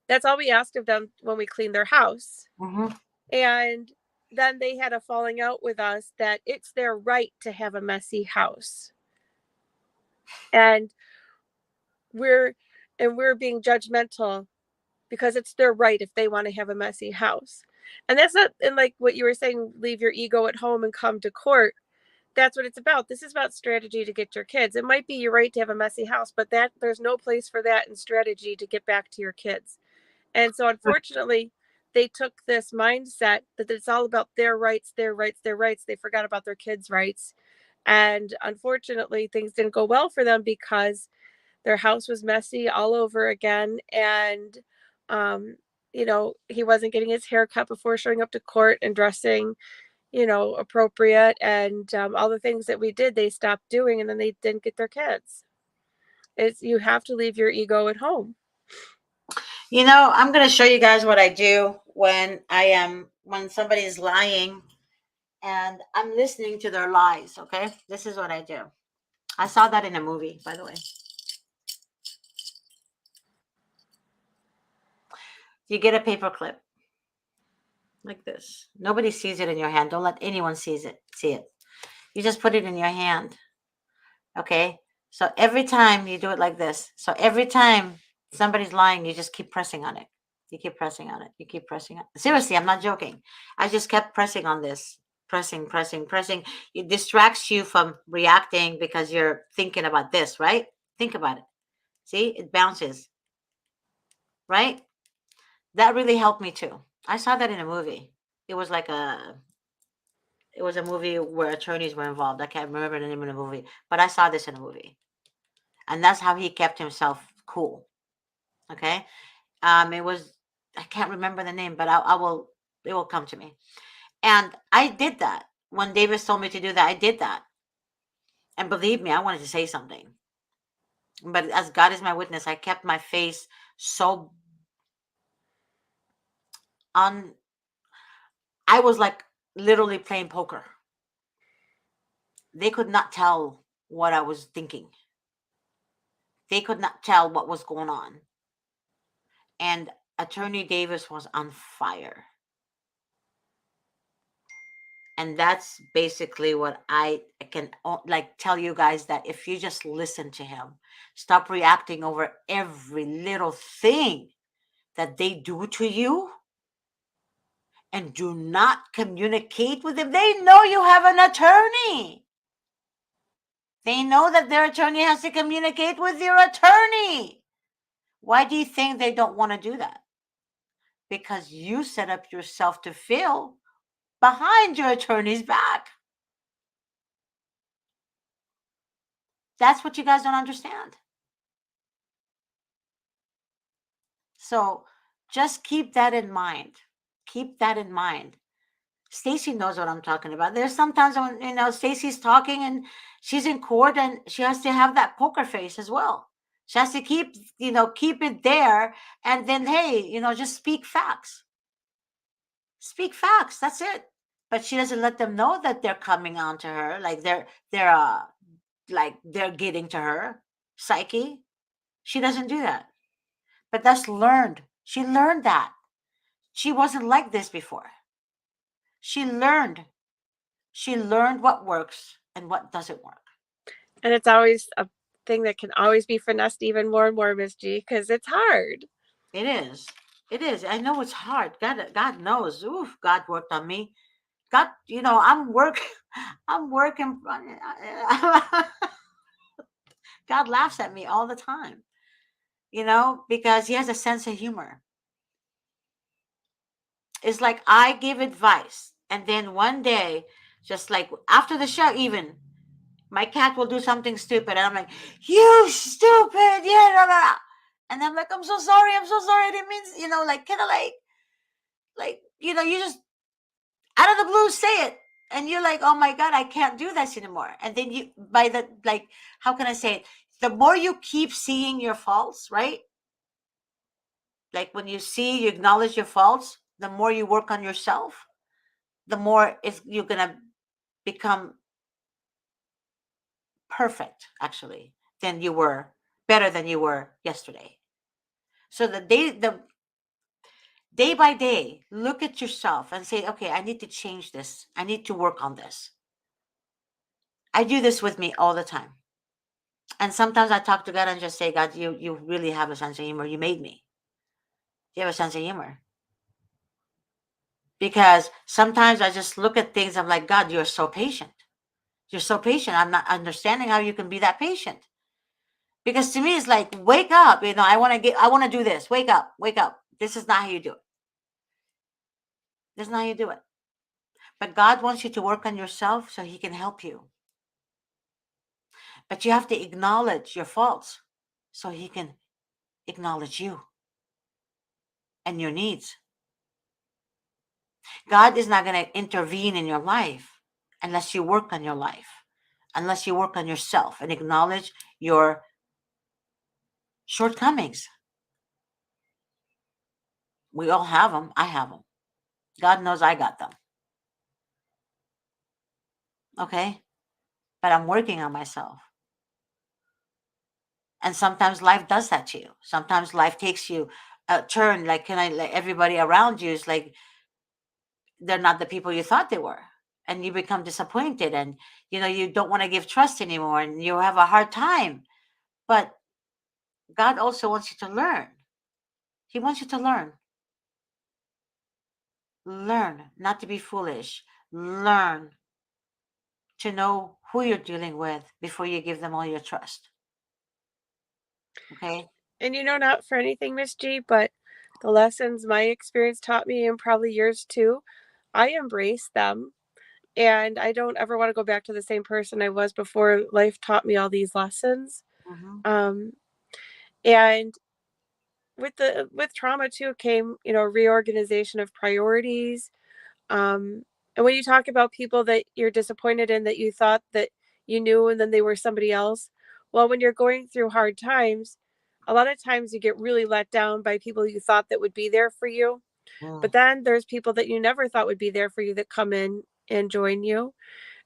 Speaker 2: That's all we asked of them when we cleaned their house.
Speaker 1: Mm-hmm.
Speaker 2: And then they had a falling out with us that it's their right to have a messy house. And we're being judgmental because it's their right if they want to have a messy house. And that's not, and like what you were saying, leave your ego at home and come to court. That's what it's about. This is about strategy to get your kids. It might be your right to have a messy house, but that there's no place for that in strategy to get back to your kids. And so unfortunately, they took this mindset that it's all about their rights, their rights, their rights. They forgot about their kids' rights. And unfortunately, things didn't go well for them because their house was messy all over again. And, he wasn't getting his hair cut before showing up to court and dressing, appropriate. And all the things that we did, they stopped doing, and then they didn't get their kids. You have to leave your ego at home.
Speaker 1: I'm going to show you guys what I do when somebody is lying and I'm listening to their lies. Okay. This is what I do. I saw that in a movie, by the way. You get a paper clip like this. Nobody sees it in your hand. Don't let anyone see it. You just put it in your hand. Okay. So every time you do it like this, so every time somebody's lying, you just keep pressing on it. You keep pressing on it. You keep pressing on it. Seriously, I'm not joking. I just kept pressing on this. Pressing, pressing, pressing. It distracts you from reacting because you're thinking about this, right? Think about it. See, it bounces, right? That really helped me too. I saw that in a movie. It was like it was a movie where attorneys were involved. I can't remember the name of the movie, but I saw this in a movie. And that's how he kept himself cool. Okay. It was, I can't remember the name, but it will come to me. And I did that. When Davis told me to do that, I did that. And believe me, I wanted to say something. But as God is my witness, I kept my face so on. I was like literally playing poker. They could not tell what I was thinking. They could not tell what was going on. And Attorney Davis was on fire. And that's basically what I can like tell you guys, that if you just listen to him, stop reacting over every little thing that they do to you, and do not communicate with them. They know you have an attorney. They know that their attorney has to communicate with your attorney. Why do you think they don't want to do that? Because you set up yourself to feel behind your attorney's back. That's what you guys don't understand. So just keep that in mind. Keep that in mind. Stacy knows what I'm talking about. There's sometimes when Stacy's talking and she's in court and she has to have that poker face as well. She has to keep it there, and then hey, just speak facts. Speak facts. That's it. But she doesn't let them know that they're coming on to her, like they're like they're getting to her psyche. She doesn't do that. But that's learned. She learned that. She wasn't like this before. She learned. She learned what works and what doesn't work.
Speaker 2: And it's always a thing that can always be finessed even more and more, Miss G, because it's hard.
Speaker 1: It is. It is. I know it's hard. God knows. Oof, God worked on me. God, I'm work. I'm working. God laughs at me all the time, because he has a sense of humor. It's like I give advice, and then one day, just like after the show, even my cat will do something stupid, and I'm like, "You stupid!" Yeah, blah, blah, blah. And I'm like, "I'm so sorry. I'm so sorry. I didn't mean, like kind of like you just out of the blue say it." And you're like, "Oh my God, I can't do this anymore." And then you, by the, like, how can I say it? The more you keep seeing your faults, right? Like when you acknowledge your faults, the more you work on yourself, the more you're gonna become perfect, actually, than you were, better than you were yesterday. So the day by day, look at yourself and say, okay, I need to change this. I need to work on this. I do this with me all the time. And sometimes I talk to God and just say, God, you really have a sense of humor. You made me. You have a sense of humor. Because sometimes I just look at things, I'm like, God, you're so patient. You're so patient. I'm not understanding how you can be that patient. Because to me, it's like, wake up. I want to do this. Wake up. Wake up. This is not how you do it. This is not how you do it. But God wants you to work on yourself so he can help you. But you have to acknowledge your faults so he can acknowledge you and your needs. God is not going to intervene in your life unless you work on your life, unless you work on yourself and acknowledge your shortcomings. We all have them. I have them. God knows I got them. Okay? But I'm working on myself. And sometimes life does that to you. Sometimes life takes you a turn, like, like everybody around you is like they're not the people you thought they were. And you become disappointed, and you don't want to give trust anymore, and you have a hard time. But God also wants you to learn. He wants you to learn not to be foolish, learn to know who you're dealing with before you give them all your trust. Okay.
Speaker 2: And not for anything, Miss G, but the lessons my experience taught me, and probably yours too, I embrace them. And I don't ever want to go back to the same person I was before life taught me all these lessons.
Speaker 1: Mm-hmm.
Speaker 2: Um, and with trauma too came, reorganization of priorities. And when you talk about people that you're disappointed in, that you thought that you knew and then they were somebody else, well, when you're going through hard times, a lot of times you get really let down by people you thought that would be there for you.
Speaker 1: Mm.
Speaker 2: But then there's people that you never thought would be there for you that come in and join you.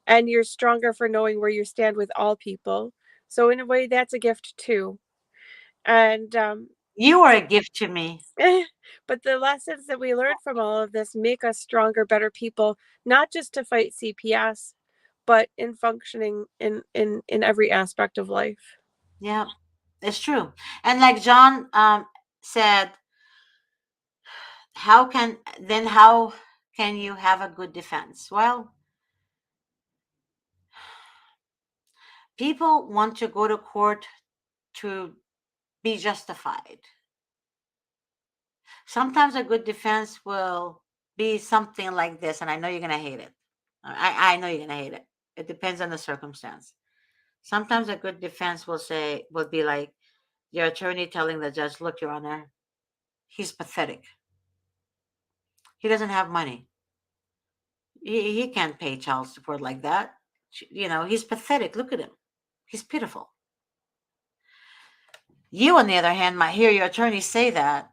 Speaker 2: And you're stronger for knowing where you stand with all people. So in a way, that's a gift too. And
Speaker 1: You are a
Speaker 2: but
Speaker 1: gift to me.
Speaker 2: but the lessons that we learn from all of this make us stronger, better people, not just to fight CPS, but in functioning in every aspect of life.
Speaker 1: Yeah, it's true. And like John said, how can you have a good defense? Well, people want to go to court to be justified. Sometimes a good defense will be something like this, and I know you're gonna hate it. I know you're gonna hate it. It depends on the circumstance. Sometimes a good defense will be like your attorney telling the judge, "Look, Your Honor, he's pathetic. He doesn't have money. He can't pay child support like that. He's pathetic. Look at him. He's pitiful." You, on the other hand, might hear your attorney say that,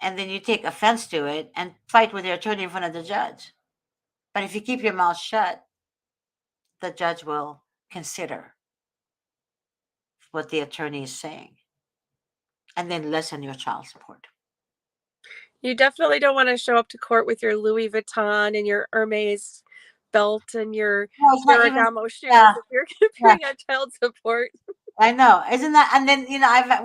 Speaker 1: and then you take offense to it and fight with your attorney in front of the judge. But if you keep your mouth shut, the judge will consider. what the attorney is saying, and then lessen your child support.
Speaker 2: You definitely don't want to show up to court with your Louis Vuitton and your Hermes belt and your
Speaker 1: No, it's not even.
Speaker 2: Ferragamo shoes
Speaker 1: Yeah,
Speaker 2: if you're
Speaker 1: yeah.
Speaker 2: appearing on child support.
Speaker 1: I know, isn't that? And then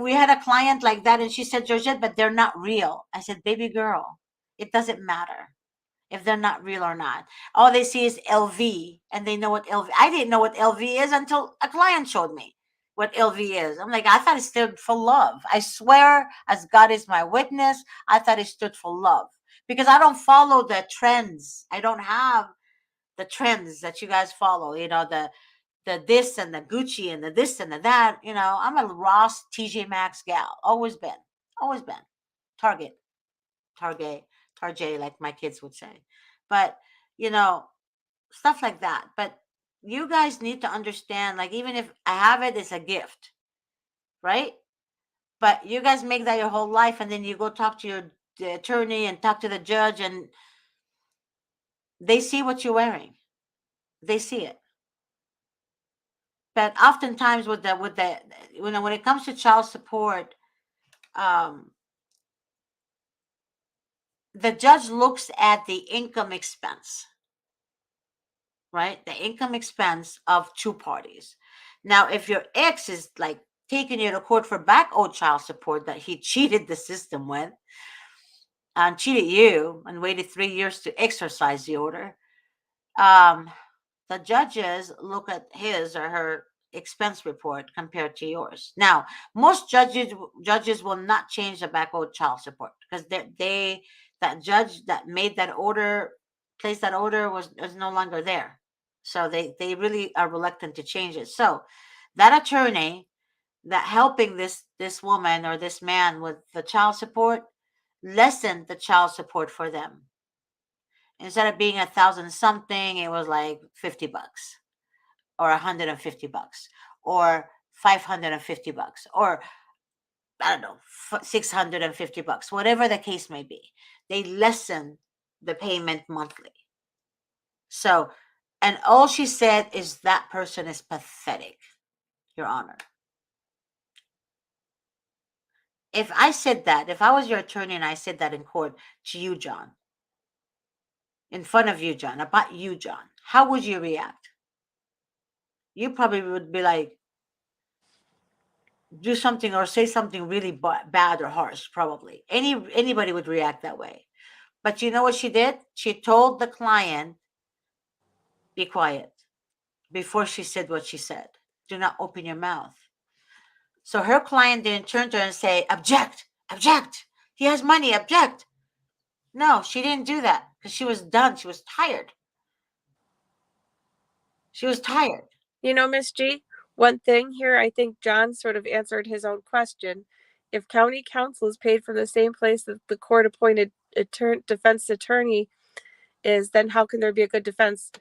Speaker 1: we had a client like that, and she said, Georgette, but they're not real. I said, baby girl, it doesn't matter if they're not real or not. All they see is LV, and they know what LV. I didn't know what LV is until a client showed me what LV is. I'm like, I thought it stood for love. I swear, as God is my witness, I thought it stood for love because I don't follow the trends. I don't have the trends that you guys follow. The this and the Gucci and the this and the that. I'm a Ross TJ Maxx gal. Always been. Always been. Target. Target. Target, like my kids would say. But, you know, stuff like that. But you guys need to understand, like, even if I have it, it's a gift, right? But you guys make that your whole life, and then you go talk to the attorney and talk to the judge, and they see what you're wearing. They see it. But oftentimes with the when it comes to child support, um, the judge looks at the income expense, right? The income expense of two parties. Now, if your ex is like taking you to court for back owed child support that he cheated the system with and cheated you and waited 3 years to exercise the order, um, the judges look at his or her expense report compared to yours. Now, most judges will not change the back owed child support because that judge that made that order, placed that order, was no longer there. So they really are reluctant to change it. So that attorney that helping this woman or this man with the child support lessened the child support for them. Instead of being 1,000 something, it was like $50 or $150 or $550 or I don't know, $650, whatever the case may be. They lessen the payment monthly. So, and all she said is that person is pathetic, Your Honor. If I was your attorney and I said that in court to you, John, in front of you, John, about you, John, how would you react? You probably would be like, do something or say something really bad or harsh. Probably anybody would react that way. But you know what she did? She told the client, be quiet, before she said what she said. Do not open your mouth. So her client didn't turn to her and say, object, object, he has money, object. No, she didn't do that because she was done. She was tired. She was tired.
Speaker 2: Miss G, one thing here, I think John sort of answered his own question. If county counsel is paid from the same place that the court appointed defense attorney is, then how can there be a good defense?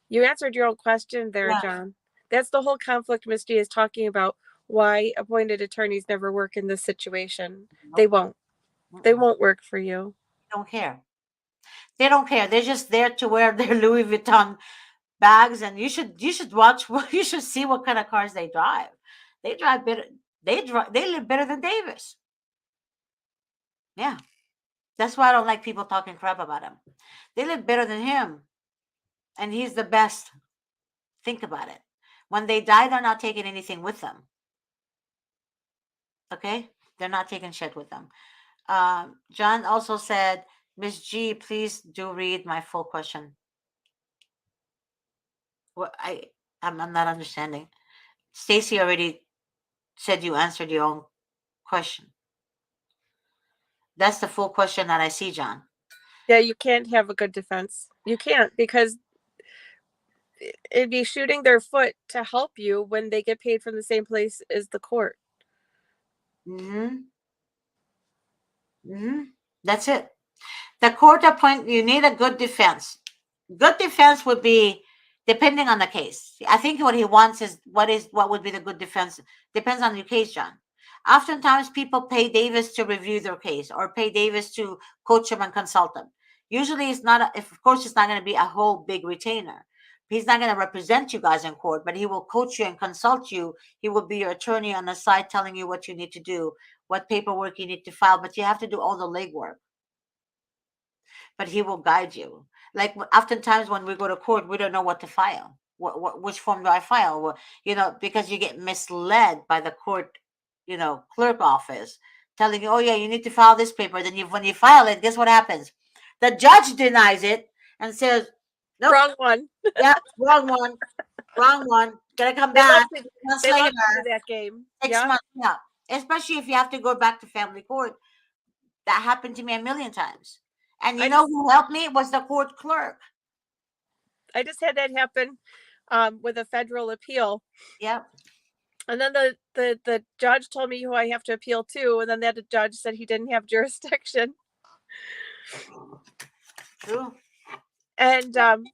Speaker 2: You answered your own question there,
Speaker 1: Yeah.
Speaker 2: John. That's the whole conflict Miss G is talking about, why appointed attorneys never work in this situation.
Speaker 1: Nope.
Speaker 2: They won't. They won't work for you.
Speaker 1: They don't care. They don't care. They're just there to wear their Louis Vuitton bags, and you should watch. You should see what kind of cars they drive. They drive better. They live better than Davis. Yeah, that's why I don't like people talking crap about him. They live better than him, and he's the best. Think about it. When they die, they're not taking anything with them. Okay, they're not taking shit with them. John also said, Miss G, please do read my full question. What I'm not understanding. Stacy already said you answered your own question. That's the full question that I see, John.
Speaker 2: Yeah, you can't have a good defense. You can't, because it'd be shooting their foot to help you when they get paid from the same place as the court.
Speaker 1: Mm-hmm. Mm-hmm. That's it. The court appoint. You need a good defense. Good defense would be depending on the case. I think what he wants is what would be the good defense depends on your case, John. Oftentimes, people pay Davis to review their case or pay Davis to coach them and consult them. Usually, it's not. Of course, it's not going to be a whole big retainer. He's not going to represent you guys in court, but he will coach you and consult you. He will be your attorney on the side, telling you what you need to do, what paperwork you need to file, but you have to do all the legwork. But he will guide you. Like oftentimes when we go to court, we don't know what to file. Which form do I file? Because you get misled by the court, clerk office, telling you, oh yeah, you need to file this paper. Then when you file it, guess what happens? The judge denies it and says, nope,
Speaker 2: Wrong one.
Speaker 1: yeah, wrong one, wrong one. Gotta come
Speaker 2: They love
Speaker 1: back.
Speaker 2: to.
Speaker 1: Months
Speaker 2: They
Speaker 1: later,
Speaker 2: love to do that game.
Speaker 1: 6 months. Yeah, especially if you have to go back to family court. That happened to me a million times. And you
Speaker 2: I
Speaker 1: know
Speaker 2: just
Speaker 1: who helped me was the court clerk.
Speaker 2: I just had that happen with a federal appeal.
Speaker 1: Yep.
Speaker 2: And then the judge told me who I have to appeal to, and then that judge said he didn't have jurisdiction.
Speaker 1: True.
Speaker 2: And and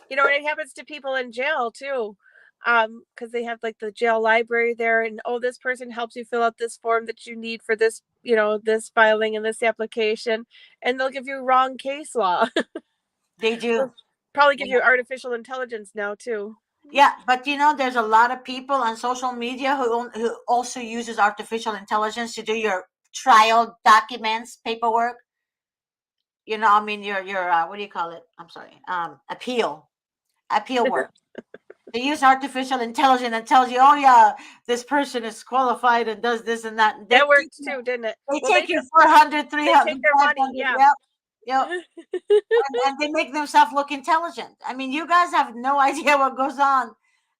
Speaker 2: it happens to people in jail too, because they have like the jail library there, and this person helps you fill out this form that you need for this, this filing and this application, and they'll give you wrong case law.
Speaker 1: They do.
Speaker 2: Probably give
Speaker 1: Yeah.
Speaker 2: you artificial intelligence now too.
Speaker 1: Yeah, but there's a lot of people on social media who also uses artificial intelligence to do your trial documents, paperwork. I mean your what do you call it? I'm sorry. Appeal work. They use artificial intelligence and tells you, oh yeah, this person is qualified and does this and that.
Speaker 2: That worked too, didn't it?
Speaker 1: They
Speaker 2: Well,
Speaker 1: take your 400,
Speaker 2: they
Speaker 1: 300,
Speaker 2: take their money.
Speaker 1: 500.
Speaker 2: Yeah.
Speaker 1: Yep. Yep. And they make themselves look intelligent. I mean, you guys have no idea what goes on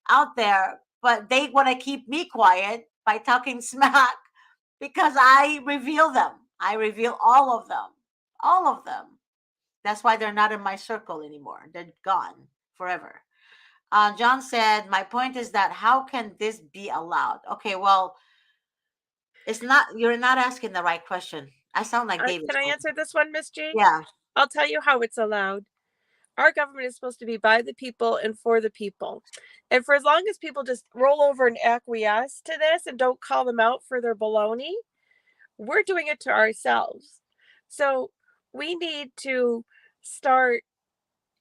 Speaker 1: out there, but they want to keep me quiet by talking smack because I reveal them. I reveal all of them. All of them. That's why they're not in my circle anymore. They're gone forever. John said, my point is that how can this be allowed? Okay, well, you're not asking the right question. I sound like David.
Speaker 2: Can I answer this one, Miss G?
Speaker 1: Yeah.
Speaker 2: I'll tell you how it's allowed. Our government is supposed to be by the people and for the people. And for as long as people just roll over and acquiesce to this and don't call them out for their baloney, we're doing it to ourselves. So we need to start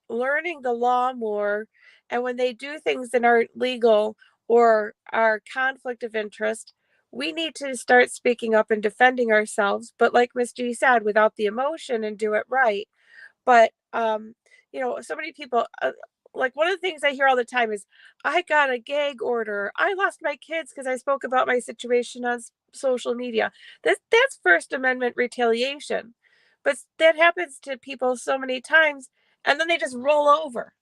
Speaker 2: learning the law more. And when they do things that aren't legal or are conflict of interest, we need to start speaking up and defending ourselves. But like Miss G said, without the emotion, and do it right. But so many people, like one of the things I hear all the time is, I got a gag order. I lost my kids because I spoke about my situation on social media. That's First Amendment retaliation. But that happens to people so many times, and then they just roll over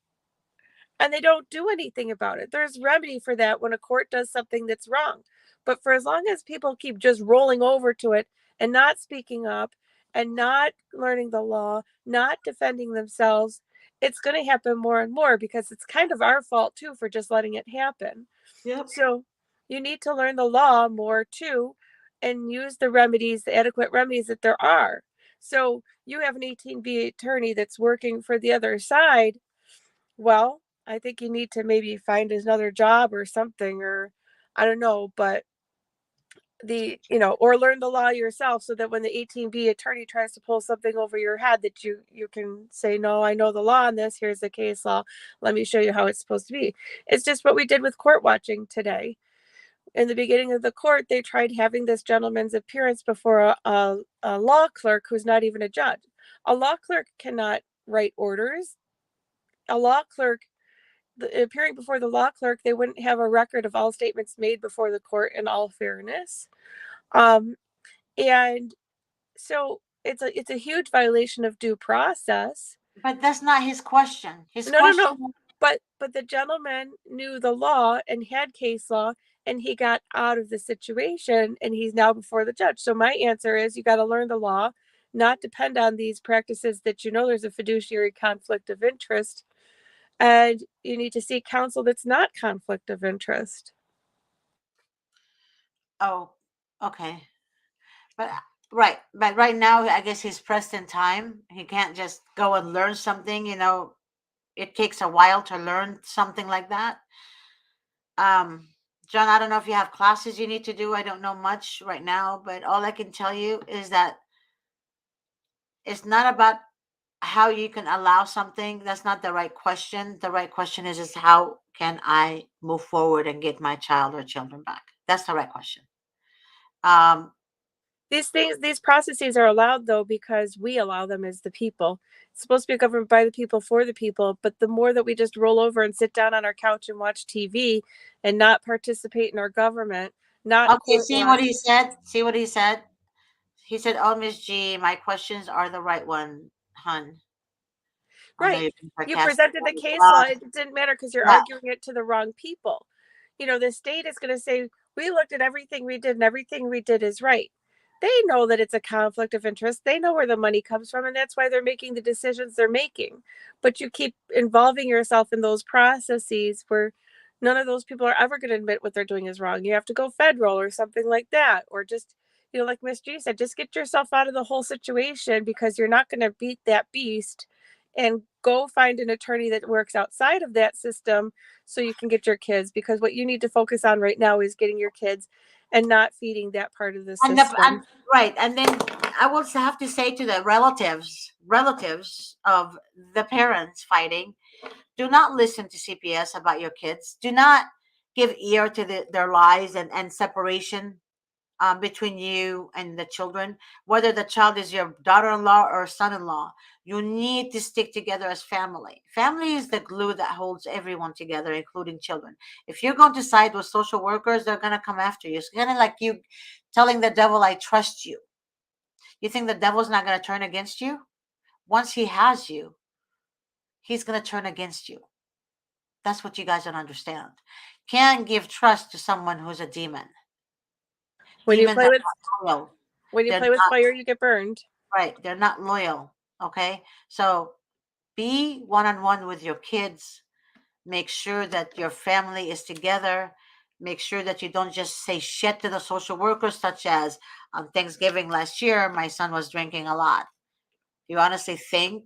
Speaker 2: and they don't do anything about it. There's remedy for that when a court does something that's wrong. But for as long as people keep just rolling over to it and not speaking up and not learning the law, not defending themselves, it's going to happen more and more because it's kind of our fault too for just letting it happen.
Speaker 1: Yep.
Speaker 2: So you need to learn the law more too and use the remedies, the adequate remedies that there are. So you have an 18B attorney that's working for the other side. Well, I think you need to maybe find another job or something, or I don't know, but or learn the law yourself so that when the 18B attorney tries to pull something over your head that you can say, no, I know the law on this. Here's the case law. Let me show you how it's supposed to be. It's just what we did with court watching today. In the beginning of the court, they tried having this gentleman's appearance before a law clerk who's not even a judge. A law clerk cannot write orders. A law clerk appearing before the law clerk, they wouldn't have a record of all statements made before the court in all fairness. And so it's a huge violation of due process.
Speaker 1: But that's not his question. His
Speaker 2: No,
Speaker 1: question.
Speaker 2: But the gentleman knew the law and had case law, and he got out of the situation, and he's now before the judge. So my answer is you got to learn the law, not depend on these practices that there's a fiduciary conflict of interest, and you need to seek counsel that's not conflict of interest.
Speaker 1: Oh, okay. But right, but right now, I guess he's pressed in time. He can't just go and learn something. It takes a while to learn something like that. Um, John, I don't know if you have classes you need to do. I don't know much right now, but all I can tell you is that it's not about how you can allow something, that's not the right question. The right question is how can I move forward and get my child or children back? That's the right question. Um,
Speaker 2: These things, these processes are allowed though because we allow them as the people. It's supposed to be governed by the people for the people, but the more that we just roll over and sit down on our couch and watch TV and not participate in our government, not
Speaker 1: okay,
Speaker 2: court
Speaker 1: see what
Speaker 2: watch.
Speaker 1: he said? See what he said? He said, "Oh, Miss G, my questions are the right one, hun. I know
Speaker 2: Right.
Speaker 1: you're being
Speaker 2: You
Speaker 1: sarcastic.
Speaker 2: presented the case law.
Speaker 1: Uh,
Speaker 2: It didn't matter because you're
Speaker 1: yeah,
Speaker 2: arguing it to the wrong people. You know, the state is going to say, we looked at everything we did and everything we did is right. They know that it's a conflict of interest. They know where the money comes from, and that's why they're making the decisions they're making. But you keep involving yourself in those processes where none of those people are ever going to admit what they're doing is wrong. You have to go federal or something like that, or just, you know, like Miss G said, just get yourself out of the whole situation because you're not going to beat that beast, and go find an attorney that works outside of that system so you can get your kids, because what you need to focus on right now is getting your kids and not feeding that part of the
Speaker 1: and
Speaker 2: system.
Speaker 1: right, and then I will have to say to the relatives of the parents fighting, do not listen to CPS about your kids. Do not give ear to their lies and separation between you and the children, whether the child is your daughter-in-law or son-in-law. You need to stick together as family. Family is the glue that holds everyone together, including children. If you're going to side with social workers, they're going to come after you. It's kind of like you telling the devil, I trust you. You think the devil's not going to turn against you? Once he has you, he's going to turn against you. That's what you guys don't understand. Can't give trust to someone who's a demon.
Speaker 2: When you
Speaker 1: Demons
Speaker 2: play
Speaker 1: are
Speaker 2: with
Speaker 1: not loyal.
Speaker 2: when you
Speaker 1: They're
Speaker 2: play with
Speaker 1: not
Speaker 2: fire, you get burned.
Speaker 1: right. They're not loyal. Okay. So be one on one with your kids. Make sure that your family is together. Make sure that you don't just say shit to the social workers, such as on Thanksgiving last year, my son was drinking a lot. You honestly think,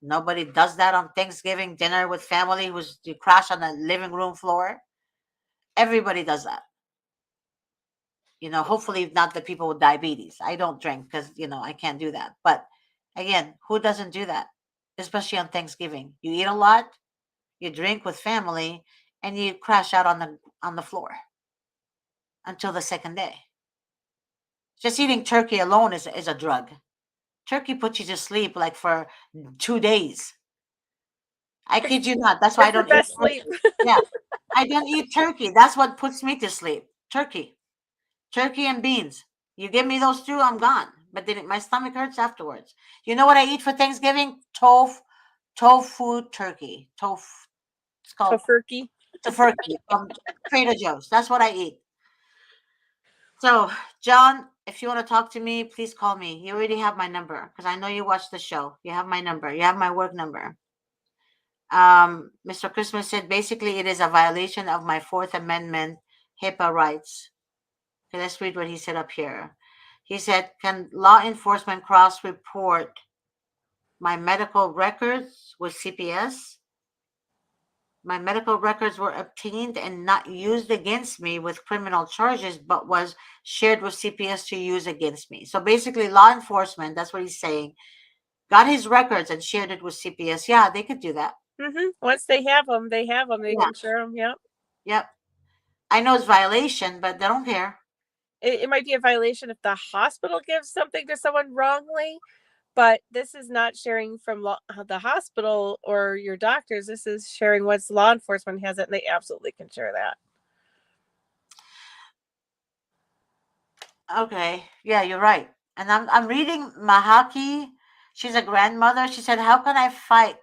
Speaker 1: nobody does that on Thanksgiving dinner with family who's you crash on the living room floor? Everybody does that. Hopefully not the people with diabetes. I don't drink because, I can't do that. But again, who doesn't do that? Especially on Thanksgiving. You eat a lot, you drink with family, and you crash out on the floor until the second day. Just eating turkey alone is a drug. Turkey puts you to sleep like for 2 days. I kid you not. That's why I
Speaker 2: It's the
Speaker 1: don't eat
Speaker 2: best sleep.
Speaker 1: turkey. Yeah. I don't eat turkey. That's what puts me to sleep. Turkey. Turkey and beans. You give me those two, I'm gone. But then my stomach hurts afterwards. You know what I eat for Thanksgiving? Tofu turkey. It's called
Speaker 2: Tofurkey.
Speaker 1: tofurkey from Trader Joe's. That's what I eat. So, John, if you want to talk to me, please call me. You already have my number because I know you watch the show. You have my number. You have my work number. Mr. Christmas said basically it is a violation of my Fourth Amendment HIPAA rights. Okay, let's read what he said up here. He said, can law enforcement cross report my medical records with CPS? My medical records were obtained and not used against me with criminal charges, but was shared with CPS to use against me. So basically, law enforcement, that's what he's saying, got his records and shared it with CPS. Yeah, they could do that.
Speaker 2: Once they have them, they have them. They
Speaker 1: Yeah,
Speaker 2: can share them. Yep.
Speaker 1: yep. I know it's violation, but they don't care.
Speaker 2: It might be a violation if the hospital gives something to someone wrongly, but this is not sharing from the hospital or your doctors. This is sharing once law enforcement has it, and they absolutely can share that.
Speaker 1: Okay, yeah, you're right. And I'm reading Mahaki. She's a grandmother. She said, "How can I fight?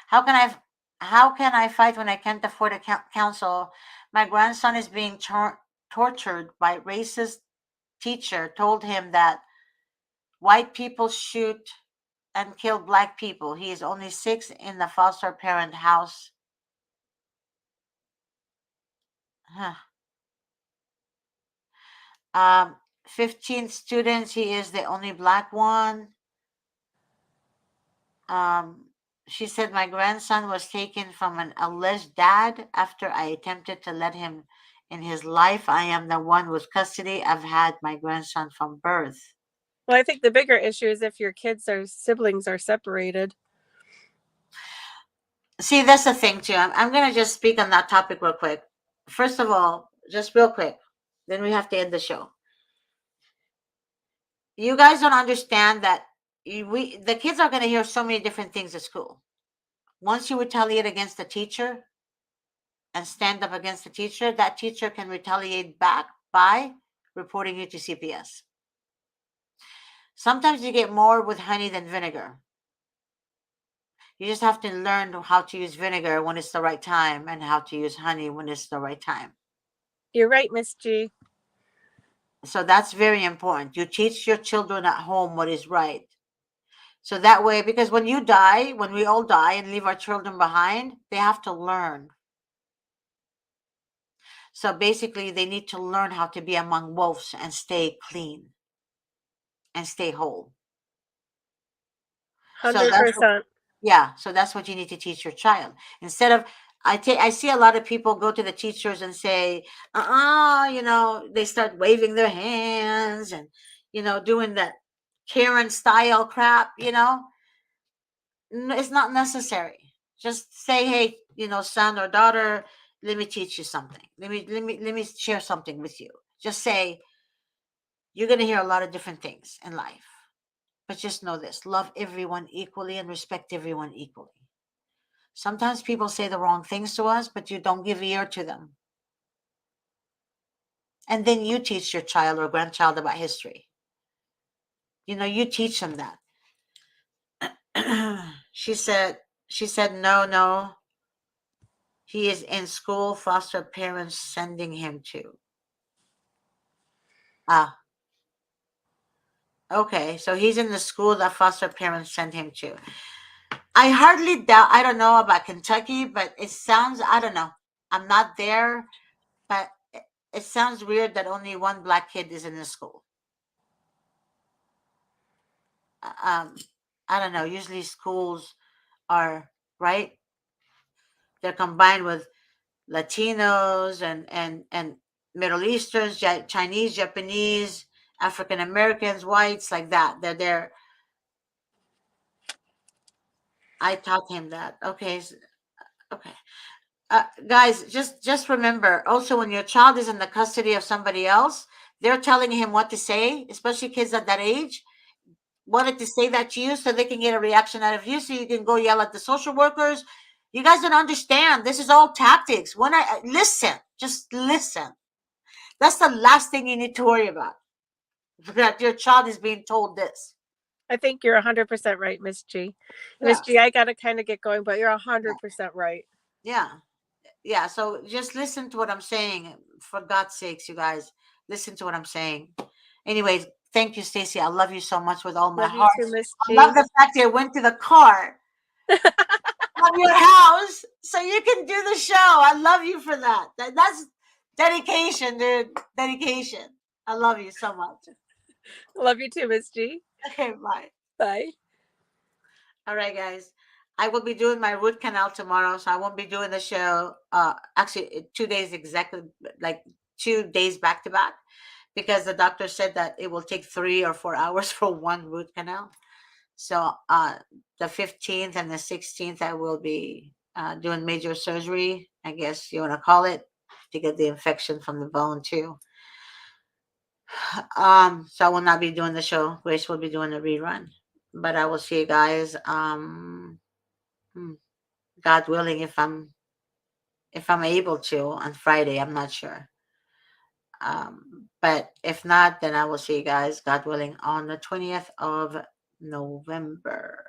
Speaker 1: How can I? How can I fight when I can't afford a counsel? My grandson is being tortured by racist teacher. Told him that white people shoot and kill black people. He is only 6 in the foster parent house." Huh. 15 students. He is the only black one. Um, she said, my grandson was taken from an alleged dad after I attempted to let him in his life. I am the one with custody. I've had my grandson from birth.
Speaker 2: Well, I think the bigger issue is if your kids or siblings are separated.
Speaker 1: See, that's the thing too. I'm gonna just speak on that topic real quick. First of all, just real quick, then we have to end the show. You guys don't understand that the kids are gonna hear so many different things at school. Once you retaliate against the teacher and stand up against the teacher, that teacher can retaliate back by reporting you to CPS. Sometimes you get more with honey than vinegar. You just have to learn how to use vinegar when it's the right time and how to use honey when it's the right time.
Speaker 2: You're right, Miss G.
Speaker 1: So that's very important. You teach your children at home what is right. So that way, because when you die, when we all die and leave our children behind, they have to learn. So basically, they need to learn how to be among wolves and stay clean and stay whole. So that's what,
Speaker 2: 100%.
Speaker 1: yeah. So that's what you need to teach your child. Instead of I see a lot of people go to the teachers and say, they start waving their hands and doing that Karen style crap. It's not necessary. Just say, hey, son or daughter, let me teach you something. Let me share something with you. Just say, you're gonna hear a lot of different things in life. But just know this: love everyone equally and respect everyone equally. Sometimes people say the wrong things to us, but you don't give ear to them. And then you teach your child or grandchild about history. You teach them that. she said she said no, no. He is in school, foster parents sending him to. Ah, okay. So he's in the school that foster parents sent him to. I hardly doubt, I don't know about Kentucky, but it sounds, I don't know. I'm not there, but it sounds weird that only one black kid is in the school. Um, I don't know. Usually schools are, right? They're combined with Latinos and Middle Easterns, Chinese, Japanese, African Americans, whites, like that. They're there. I taught him that. Okay, okay. Guys, just remember. Also, when your child is in the custody of somebody else, they're telling him what to say, especially kids at that age. Wanted to say that to you so they can get a reaction out of you, so you can go yell at the social workers. You guys don't understand. This is all tactics. When I listen, just listen. That's the last thing you need to worry about. That your child is being told this.
Speaker 2: I think you're 100% right, Miss G. Miss
Speaker 1: Yeah,
Speaker 2: G, I got to kind of get going, but you're
Speaker 1: yeah,
Speaker 2: 100% right.
Speaker 1: yeah, yeah. So just listen to what I'm saying. For God's sakes, you guys, listen to what I'm saying. Anyways, thank you, Stacy. I love you so much with all my
Speaker 2: Love you
Speaker 1: heart.
Speaker 2: too, Miss
Speaker 1: I love
Speaker 2: G.
Speaker 1: the fact that I went to the car of your house so you can do the show. I love you for that. That's dedication, dude. Dedication. I love you so much.
Speaker 2: Love you too, Miss G.
Speaker 1: Okay, bye.
Speaker 2: Bye.
Speaker 1: All right, guys. I will be doing my root canal tomorrow, so I won't be doing the show. Actually, 2 days exactly, like 2 days back to back, because the doctor said that it will take 3 or 4 hours for one root canal. So the 15th and the 16th, I will be doing major surgery, I guess you want to call it, to get the infection from the bone too. So I will not be doing the show. Grace will be doing the rerun, but I will see you guys. Hmm, God willing, if I'm able to on Friday, I'm not sure. But if not, then I will see you guys, God willing, on the 20th of November.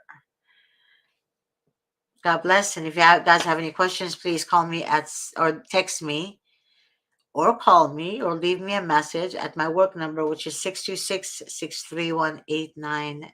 Speaker 1: God bless. And if you guys have any questions, please call me or text me or call me or leave me a message at my work number, which is 626-631-8901.